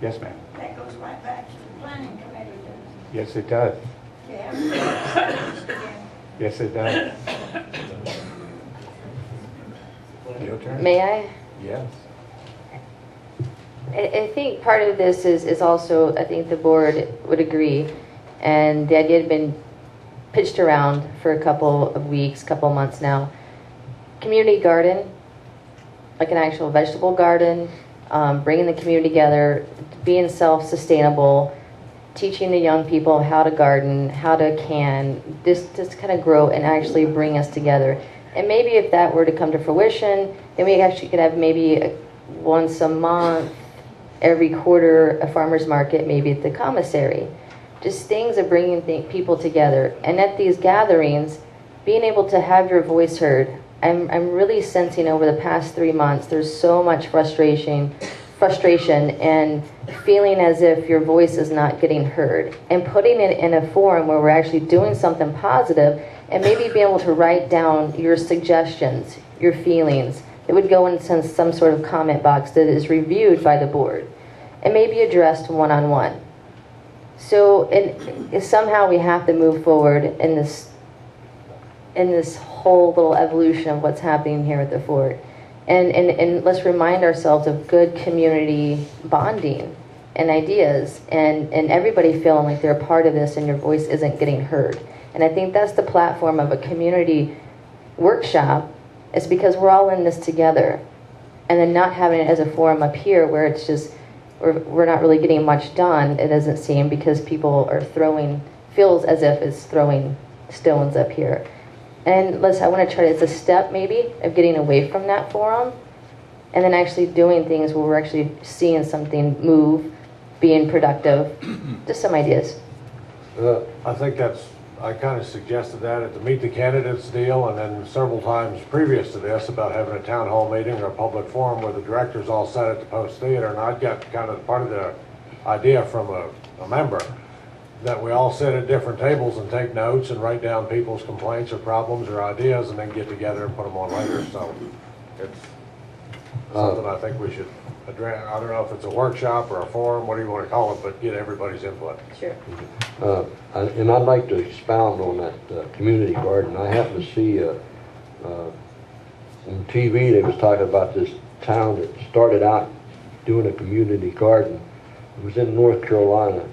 Yes, ma'am. That goes right back to the planning committee, doesn't it? Yes, it does. Yeah. Yes, it does. Your turn. May I? Yes. I think part of this is also, I think the board would agree, and the idea had been pitched around for a couple of weeks, couple months now. Community garden, like an actual vegetable garden, bringing the community together, being self-sustainable, teaching the young people how to garden, how to can, just kind of grow and actually bring us together. And maybe if that were to come to fruition, then we actually could have maybe once a month, every quarter, a farmer's market, maybe at the commissary. Just things of bringing people together. And at these gatherings, being able to have your voice heard. I'm really sensing over the past 3 months, there's so much frustration and feeling as if your voice is not getting heard. And putting it in a forum where we're actually doing something positive, and maybe being able to write down your suggestions, your feelings. It would go into some sort of comment box that is reviewed by the board and maybe addressed one-on-one. So somehow we have to move forward in this whole little evolution of what's happening here at the fort. And let's remind ourselves of good community bonding and ideas and everybody feeling like they're a part of this and your voice isn't getting heard. And I think that's the platform of a community workshop, is because we're all in this together. And then not having it as a forum up here where it's just, we're not really getting much done, it doesn't seem, because people are feels as if it's throwing stones up here. And I want to try it's a step maybe of getting away from that forum and then actually doing things where we're actually seeing something move, being productive. Just some ideas. I think I kind of suggested that at the Meet the Candidates deal, and then several times previous to this about having a town hall meeting or a public forum where the directors all sat at the Post Theater, and I got kind of part of the idea from a member that we all sit at different tables and take notes and write down people's complaints or problems or ideas and then get together and put them on later. So it's something I think we should address. I don't know if it's a workshop or a forum, what do you want to call it, but get everybody's input. Sure. And I'd like to expound on that community garden. I happened to see on TV they was talking about this town that started out doing a community garden. It was in North Carolina,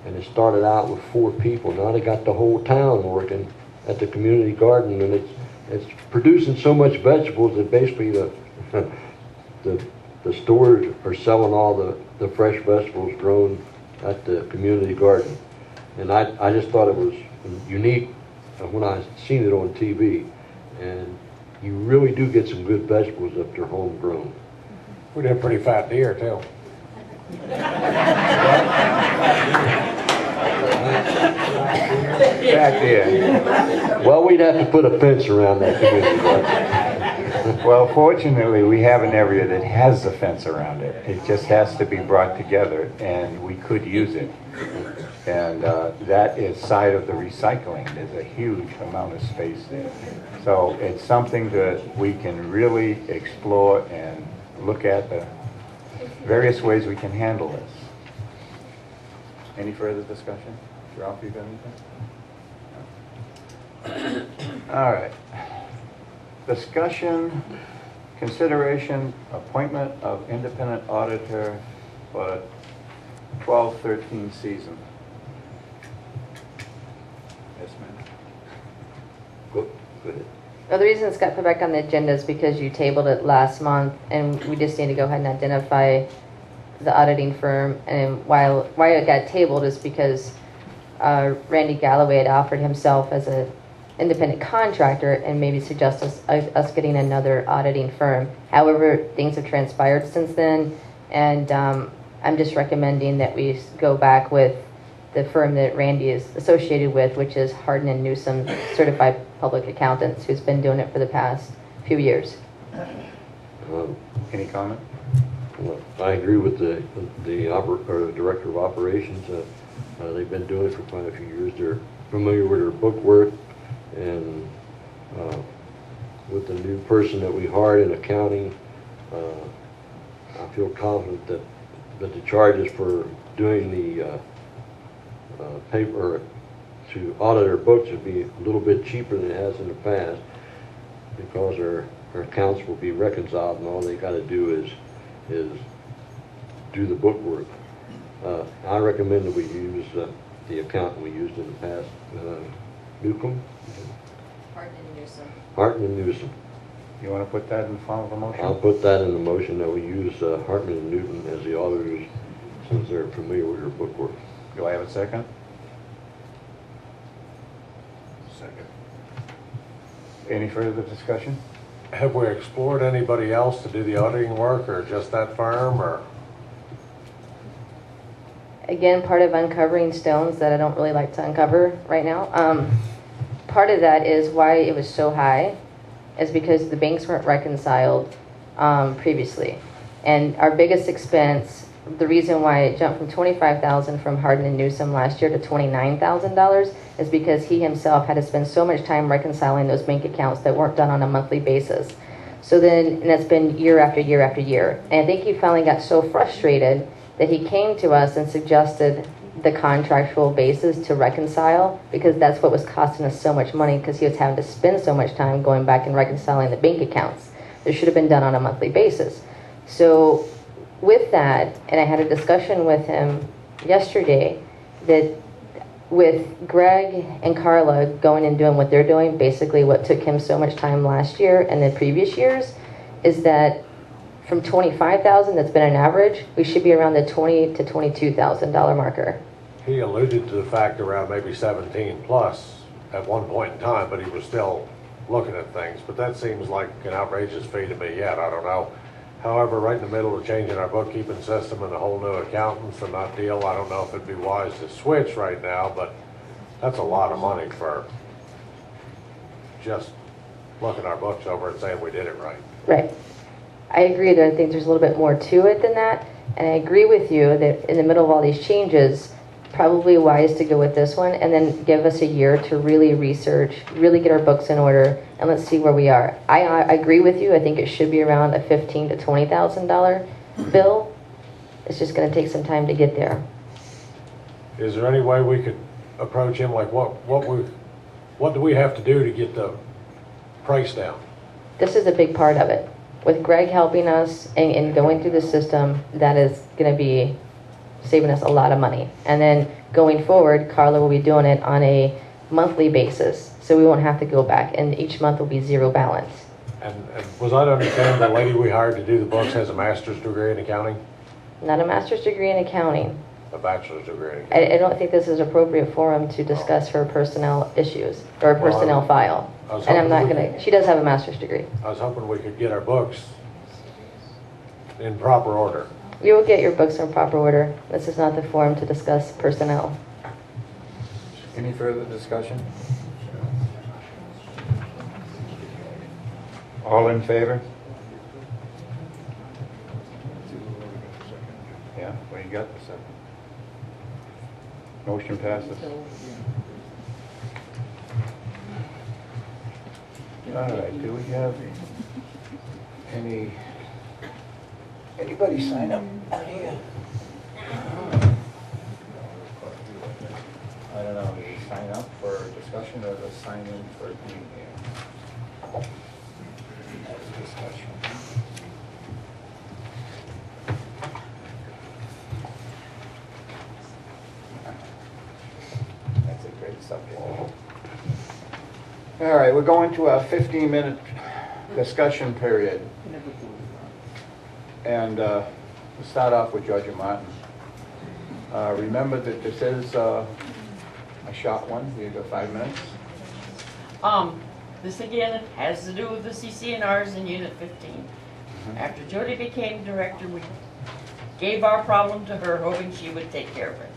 and it started out with 4 people. Now they got the whole town working at the community garden, and it's producing so much vegetables that basically the stores are selling all the fresh vegetables grown at the community garden. And I just thought it was unique when I seen it on TV. And you really do get some good vegetables if they're homegrown. We did a pretty fat deer too. Back there. Well, we'd have to put a fence around that community garden. Well, fortunately, we have an area that has a fence around it. It just has to be brought together, and we could use it. And that is side of the recycling. There's a huge amount of space there. So it's something that we can really explore and look at the various ways we can handle this. Any further discussion? Ralph, you got anything? All right. Discussion, consideration, appointment of independent auditor for 12-13 season. Yes, ma'am. Go ahead. Well, the reason it's got put back on the agenda is because you tabled it last month, and we just need to go ahead and identify the auditing firm. And why it got tabled is because Randy Galloway had offered himself as an independent contractor and maybe suggest us getting another auditing firm. However, things have transpired since then, and I'm just recommending that we go back with the firm that Randy is associated with, which is Hardin and Newsom Certified Public Accountants, who's been doing it for the past few years. Any comment? Well, I agree with the director of operations. They've been doing it for quite a few years. They're familiar with their bookwork, and with the new person that we hired in accounting, I feel confident that the charges for doing the paper to audit our books would be a little bit cheaper than it has in the past, because our accounts will be reconciled, and all they got to do is do the bookwork. I recommend that we use the accountant we used in the past, Newcomb? Hardin and Newsom. Hardin and Newsom. You want to put that in the form of a motion? I'll put that in the motion, that we use Hartman and Newton as the auditors, since they're familiar with their bookwork. Do I have a second? Second. Any further discussion? Have we explored anybody else to do the auditing work, or just that firm, or? Again, part of uncovering stones that I don't really like to uncover right now. Part of that is why it was so high is because the banks weren't reconciled previously. And our biggest expense, the reason why it jumped from $25,000 from Hardin and Newsom last year to $29,000 is because he himself had to spend so much time reconciling those bank accounts that weren't done on a monthly basis. So then, and that's been year after year after year. And I think he finally got so frustrated that he came to us and suggested the contractual basis to reconcile, because that's what was costing us so much money, because he was having to spend so much time going back and reconciling the bank accounts. It should have been done on a monthly basis. So with that, and I had a discussion with him yesterday, that with Greg and Carla going and doing what they're doing, basically what took him so much time last year and the previous years, is that from $25,000, that's been an average, we should be around the $20,000 to $22,000 marker. He alluded to the fact around maybe 17 plus at one point in time, but he was still looking at things. But that seems like an outrageous fee to me yet. I don't know. However, right in the middle of changing our bookkeeping system and a whole new accountants and that deal, I don't know if it'd be wise to switch right now, but that's a lot of money for just looking our books over and saying we did it right. Right. I agree that I think there's a little bit more to it than that. And I agree with you that in the middle of all these changes, probably wise to go with this one and then give us a year to really research, really get our books in order, and let's see where we are. I agree with you. I think it should be around a $15,000 to $20,000 bill. It's just going to take some time to get there. Is there any way we could approach him, like what do we have to do to get the price down? This is a big part of it. With Greg helping us and going through the system, that is going to be saving us a lot of money. And then going forward, Carla will be doing it on a monthly basis, so we won't have to go back, and each month will be zero balance. And was I to understand the lady we hired to do the books has a master's degree in accounting? Not a master's degree in accounting. A bachelor's degree in accounting. I don't think this is appropriate forum to discuss her personnel issues or personnel file. And I'm not going to, she does have a master's degree. I was hoping we could get our books in proper order. You will get your books in proper order. This is not the forum to discuss personnel. Any further discussion? All in favor? Yeah, well, you got the second. Motion passes. All right, do we have anybody sign up out here? I don't know, do you sign up for discussion or the sign in for being here? That's discussion. That's a great subject. All right, we're going to our 15-minute discussion period. And we'll start off with Judge Martin. Remember that this is a short one. You got 5 minutes. This again has to do with the CCNRs in Unit 15. After Jody became director, we gave our problem to her, hoping she would take care of it.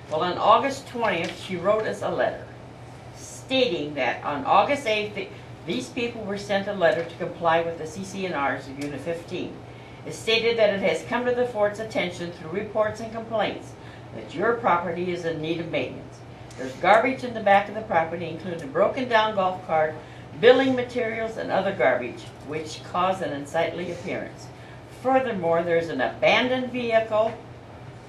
Well, on August 20th, she wrote us a letter stating that on August 8th, these people were sent a letter to comply with the CCNRs of Unit 15. It stated that it has come to the fort's attention through reports and complaints that your property is in need of maintenance. There's garbage in the back of the property, including a broken down golf cart, building materials, and other garbage, which cause an unsightly appearance. Furthermore, there's an abandoned vehicle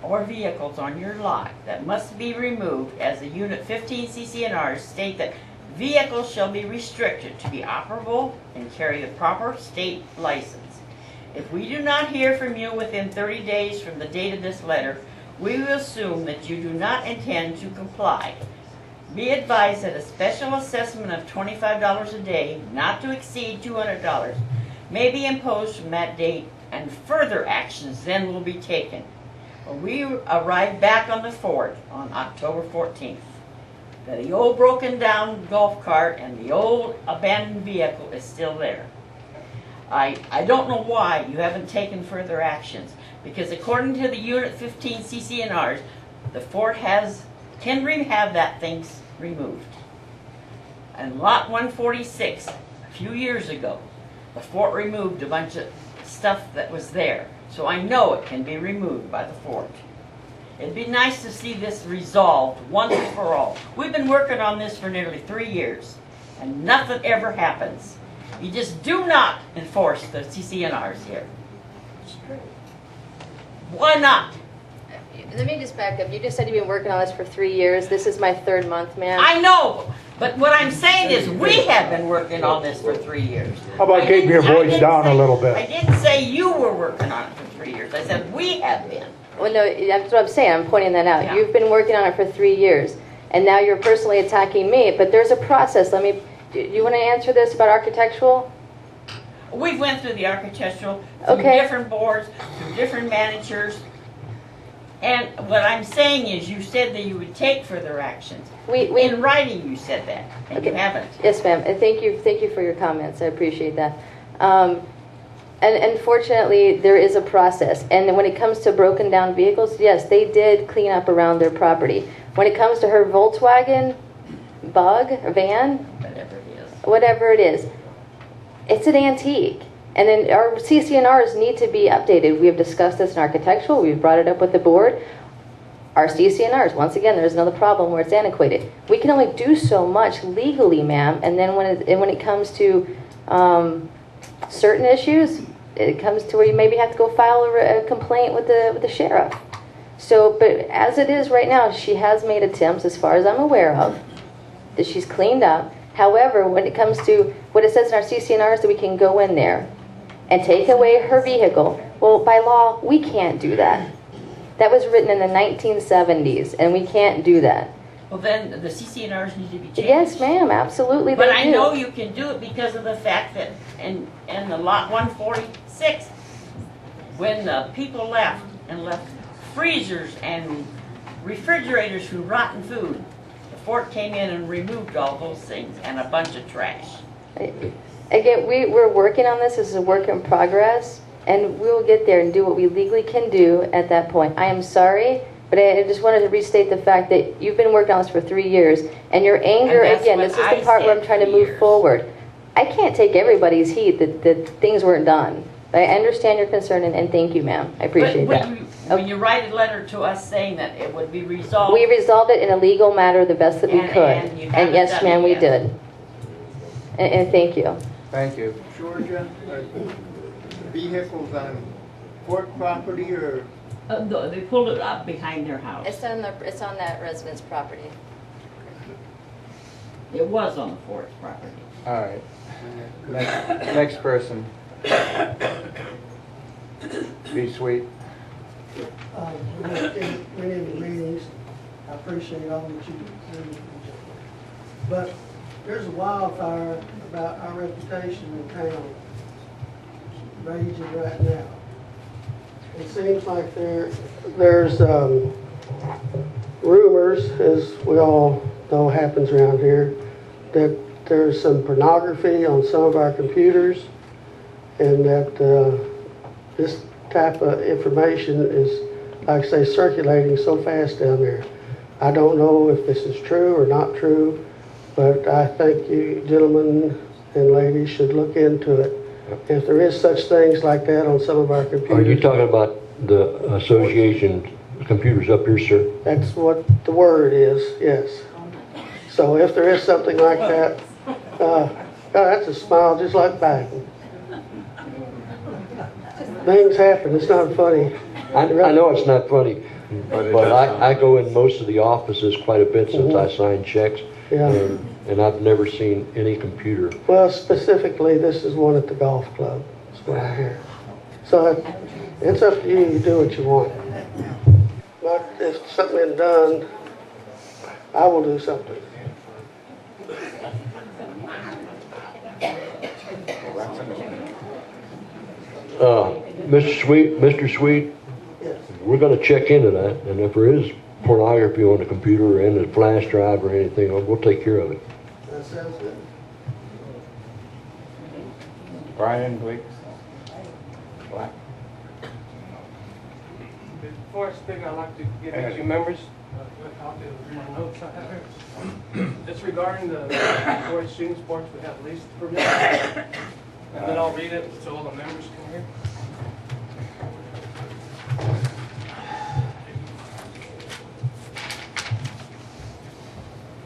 or vehicles on your lot that must be removed, as the Unit 15 CCNRs state that vehicles shall be restricted to be operable and carry the proper state license. If we do not hear from you within 30 days from the date of this letter, we will assume that you do not intend to comply. Be advised that a special assessment of $25 a day, not to exceed $200, may be imposed from that date, and further actions then will be taken. We arrived back on the fort on October 14th. The old broken down golf cart and the old abandoned vehicle is still there. I don't know why you haven't taken further actions, because according to the Unit 15 CCNRs, the fort can have that things removed. And Lot 146, a few years ago, the fort removed a bunch of stuff that was there. So I know it can be removed by the fort. It'd be nice to see this resolved once and for all. We've been working on this for nearly 3 years, and nothing ever happens. You just do not enforce the CCNRs here. Why not? Let me just back up. You just said you've been working on this for 3 years. This is my 3rd month, ma'am. I know, but what I'm saying is we have been working on this for 3 years. How about keeping your voice down a little I bit? didn't say you were working on it for 3 years. I said we have been. Well, no, that's what I'm saying. I'm pointing that out. Yeah. You've been working on it for 3 years, and now you're personally attacking me. But there's a process. Do you want to answer this about architectural? We've went through the architectural, through Okay. different boards, through different managers. And what I'm saying is you said that you would take further actions. In writing you said that, and you haven't. Yes, ma'am. And thank you for your comments. I appreciate that. And unfortunately, there is a process. And when it comes to broken down vehicles, yes, they did clean up around their property. When it comes to her Volkswagen bug, or van, whatever it is, it's an antique. And then our CCNRs need to be updated. We have discussed this in architectural. We've brought it up with the board. Our CCNRs, once again, there's another problem where it's antiquated. We can only do so much legally, ma'am. And then when it comes to certain issues, it comes to where you maybe have to go file a complaint with the sheriff. So, but as it is right now, she has made attempts, as far as I'm aware of, that she's cleaned up. However, when it comes to what it says in our CCNRs, that we can go in there and take away her vehicle. Well, by law, we can't do that. That was written in the 1970s, and we can't do that. Well, then the CCNRs need to be changed. Yes, ma'am, absolutely. But they I do. know you can do it because of the fact that in the Lot 146, when people left and left freezers and refrigerators for rotten food, the fort came in and removed all those things and a bunch of trash. Again, we're working on this. This is a work in progress, and we will get there and do what we legally can do at that point. I am sorry, but I just wanted to restate the fact that you've been working on this for 3 years, and your anger, And that's again, what this is I the part where I'm said, trying to 3 move years. forward. I can't take everybody's heat that things weren't done. I understand your concern, and thank you, ma'am. I appreciate But that. when you write a letter to us saying that it would be resolved. We resolved it in a legal matter the best that we And- could. and you haven't yes, done ma'am, it we yet. did. And thank you. Thank you. Georgia, vehicles on Fort property or? They pulled it up behind their house. It's on that resident's property. It was on the forest property. All right. Next person. Be sweet. Many of the meetings, I appreciate all that you do. But there's a wildfire about our reputation in town raging right now. It seems like there's rumors, as we all know happens around here, that there's some pornography on some of our computers, and that this type of information is, like I say, circulating so fast down there. I don't know if this is true or not true, but I think you gentlemen and ladies should look into it. If there is such things like that on some of our computers. Are you talking about the association computers up here, sir? That's what the word is, yes. So if there is something like that, God, that's a smile just like Biden. Things happen, it's not funny. I know it's not funny, but I go in most of the offices quite a bit since I sign checks. Yeah. And I've never seen any computer. Well, specifically, this is one at the golf club, that's what I hear. So it's up to you, you do what you want. But if something isn't done, I will do something. Mr. Sweet, Yes. we're going to check into that, and if there is pornography on the computer or in the flash drive or anything, we'll take care of it. That sounds good. Brian, please. Black. Before I speak, I'd like to give a few members a copy of my notes I have here. It's regarding the boys shooting sports we have leased permit. And then I'll read it so all the members can hear.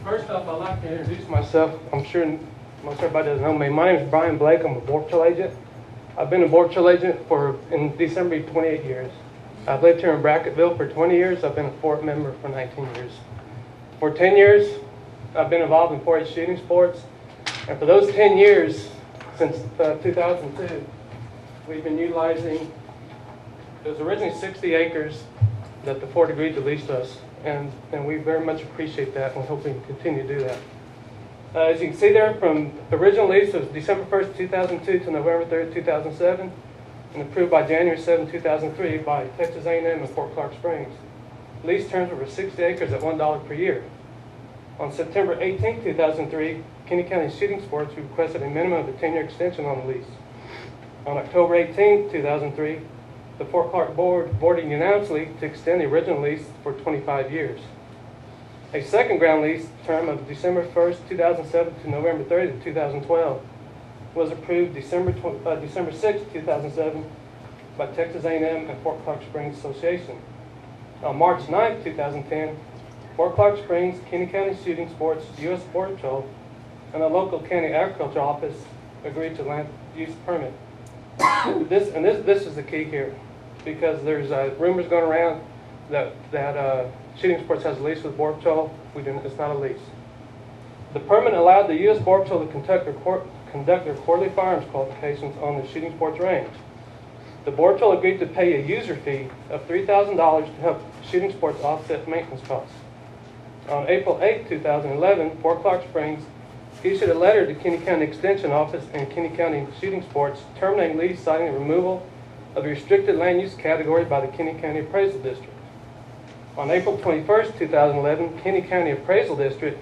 First off, I'd like to introduce myself. I'm sure most everybody doesn't know me. My name is Brian Blake. I'm a Border Patrol agent. I've been a Border Patrol agent in December 28 years. I've lived here in Bracketville for 20 years. I've been a Fort member for 19 years. For 10 years, I've been involved in 4-H shooting sports. And for those 10 years, since 2002, we've been utilizing, it was originally 60 acres that the Fort agreed to lease to us. And we very much appreciate that, and we hope we can continue to do that. As you can see there, from the original lease, it was December 1st, 2002 to November 3rd, 2007, and approved by January 7, 2003 by Texas A&M and Fort Clark Springs. Lease terms were for 60 acres at $1 per year. On September 18, 2003, Kinney County Shooting Sports requested a minimum of a 10-year extension on the lease. On October 18, 2003, the Fort Clark Board voted unanimously to extend the original lease for 25 years. A second ground lease term of December 1st, 2007 to November 30th, 2012 was approved December 6th, 2007 by Texas A&M and Fort Clark Springs Association. On March 9th, 2010, Fort Clark Springs, Kinney County Shooting Sports, U.S. Border Patrol, and the local county agriculture office agreed to land use permit. This is the key here, because there's rumors going around that Shooting Sports has a lease with Border Patrol. It's not a lease. The permit allowed the U.S. Border Patrol to conduct their quarterly firearms qualifications on the Shooting Sports range. The Border Patrol agreed to pay a user fee of $3,000 to help Shooting Sports offset maintenance costs. On April 8, 2011, Fort Clark Springs issued a letter to Kinney County Extension Office and Kinney County Shooting Sports terminating lease, citing the removal of the restricted land use category by the Kinney County Appraisal District. On April 21, 2011, Kinney County Appraisal District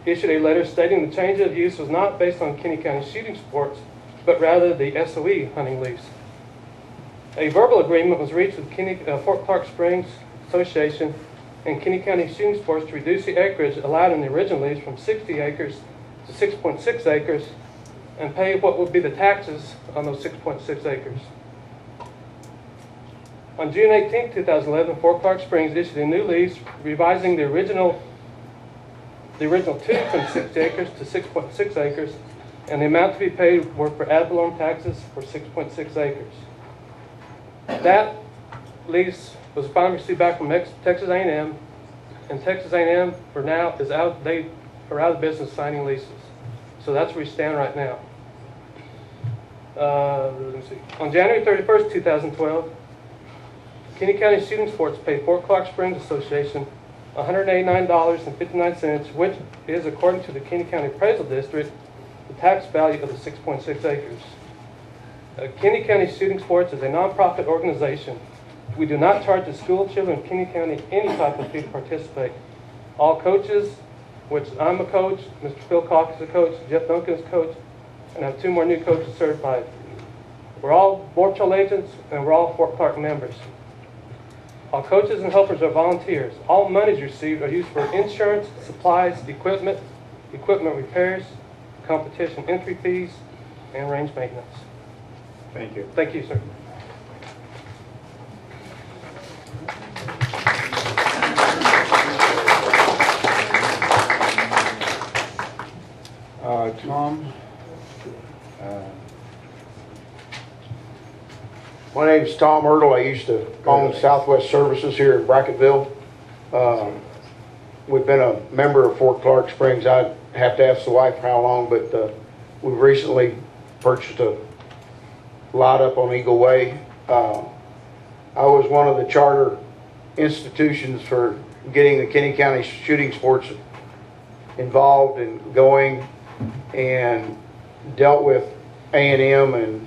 issued a letter stating the change of use was not based on Kinney County Shooting Sports, but rather the SOE hunting lease. A verbal agreement was reached with Fort Clark Springs Association and Kinney County Shooting Sports to reduce the acreage allowed in the original lease from 60 acres to 6.6 acres and pay what would be the taxes on those 6.6 acres. On June 18, 2011, Fort Clark Springs issued a new lease revising the original 2 from 6 acres to 6.6 acres, and the amount to be paid were for ad valorem taxes for 6.6 acres. That lease was finally received back from Texas A&M, and Texas A&M for now is out. They are out of business signing leases, so that's where we stand right now. Let me see. On January 31st, 2012, Kinney County Shooting Sports paid Fort Clark Springs Association $189.59, which is, according to the Kinney County Appraisal District, the tax value of the 6.6 acres. Kinney County Shooting Sports is a nonprofit organization. We do not charge the school children of Kinney County any type of fee to participate. All coaches, which I'm a coach, Mr. Phil Cox is a coach, Jeff Duncan is a coach, and I have 2 more new coaches certified. We're all Board Patrol agents, and we're all Fort Clark members. All coaches and helpers are volunteers. All monies received are used for insurance, supplies, equipment repairs, competition entry fees, and range maintenance. Thank you. Thank you, sir. Tom? My name's Tom Ertl. I used to own Southwest Services here in Brackettville. We've been a member of Fort Clark Springs. I'd have to ask the wife how long, but we've recently purchased a lot up on Eagle Way. I was one of the charter institutions for getting the Kinney County Shooting Sports involved and going, and dealt with A&M and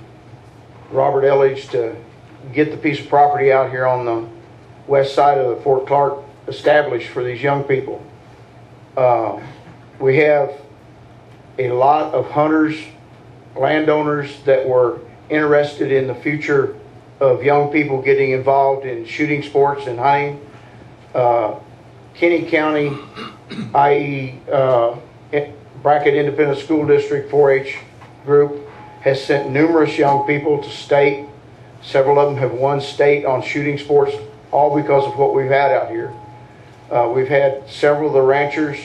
Robert Elledge to get the piece of property out here on the west side of the Fort Clark established for these young people. We have a lot of hunters, landowners that were interested in the future of young people getting involved in shooting sports and hunting. Kinney County, i.e. Brackett Independent School District 4-H group, has sent numerous young people to state. Several of them have won state on shooting sports, all because of what we've had out here. We've had several of the ranchers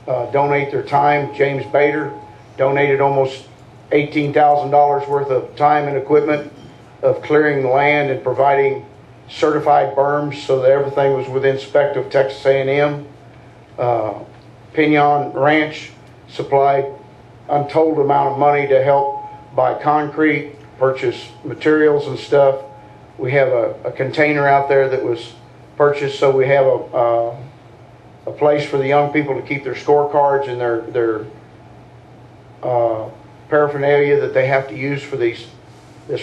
donate their time. James Bader donated almost $18,000 worth of time and equipment of clearing the land and providing certified berms so that everything was within spec of Texas A&M. Pinion Ranch supplied untold amount of money to help buy concrete, purchase materials and stuff. We have a container out there that was purchased, so we have a place for the young people to keep their scorecards and their paraphernalia that they have to use for this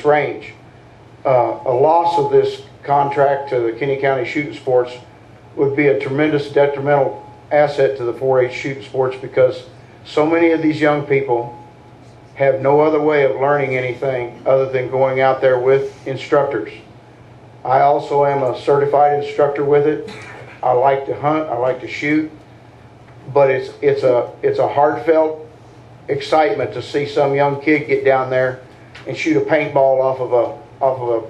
range. A loss of this contract to the Kinney County Shooting Sports would be a tremendous detrimental asset to the 4-H shooting sports, because so many of these young people have no other way of learning anything other than going out there with instructors. I also am a certified instructor with it. I like to hunt, I like to shoot, but it's a heartfelt excitement to see some young kid get down there and shoot a paintball off of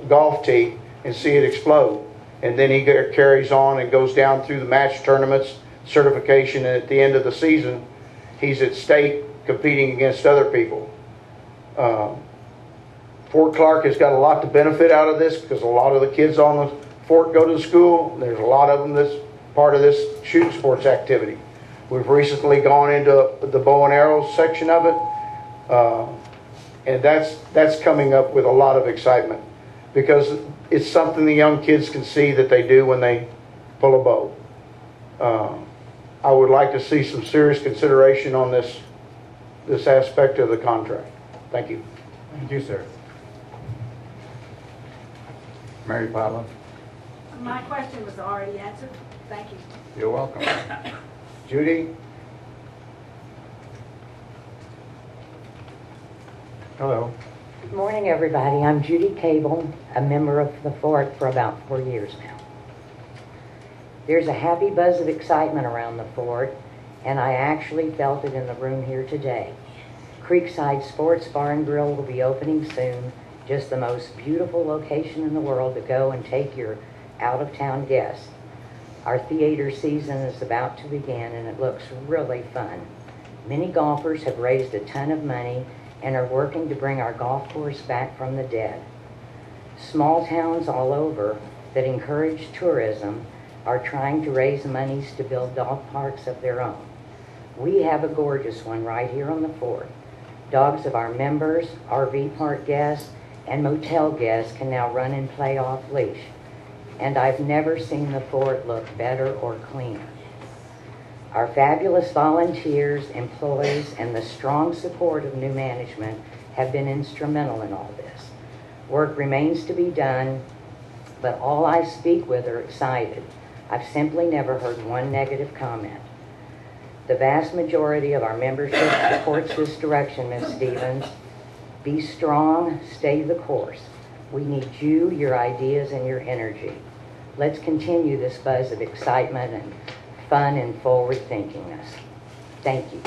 a golf tee and see it explode. And then he carries on and goes down through the match tournaments, certification, and at the end of the season, he's at state competing against other people. Fort Clark has got a lot to benefit out of this, because a lot of the kids on the fort go to the school. There's a lot of them that's part of this shooting sports activity. We've recently gone into the bow and arrow section of it, and that's coming up with a lot of excitement, because it's something the young kids can see that they do when they pull a bow. I would like to see some serious consideration on this aspect of the contract. Thank you. Thank you, sir. Mary Pavlov? My question was already answered. Thank you. You're welcome. Judy? Hello. Good morning, everybody. I'm Judy Cable, a member of the fort for about 4 years now. There's a happy buzz of excitement around the fort, and I actually felt it in the room here today. Creekside Sports Bar and Grill will be opening soon, Just the most beautiful location in the world to go and take your out-of-town guests. Our theater season is about to begin and it looks really fun. Many golfers have raised a ton of money and are working to bring our golf course back from the dead. Small towns all over that encourage tourism are trying to raise monies to build dog parks of their own. We have a gorgeous one right here on the fort. Dogs of our members, RV park guests, and motel guests can now run and play off leash. And I've never seen the fort look better or cleaner. Our fabulous volunteers, employees, and the strong support of new management have been instrumental in all this. Work remains to be done, but all I speak with are excited. I've simply never heard one negative comment. The vast majority of our membership supports this direction, Ms. Stevens. Be strong, stay the course. We need you, your ideas, and your energy. Let's continue this buzz of excitement and fun and forward thinkingness. Thank you.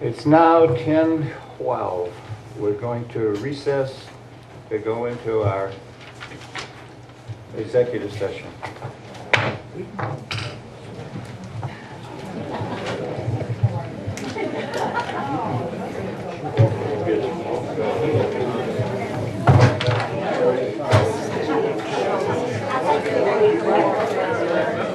It's now 10:12. We're going to recess to go into our executive session.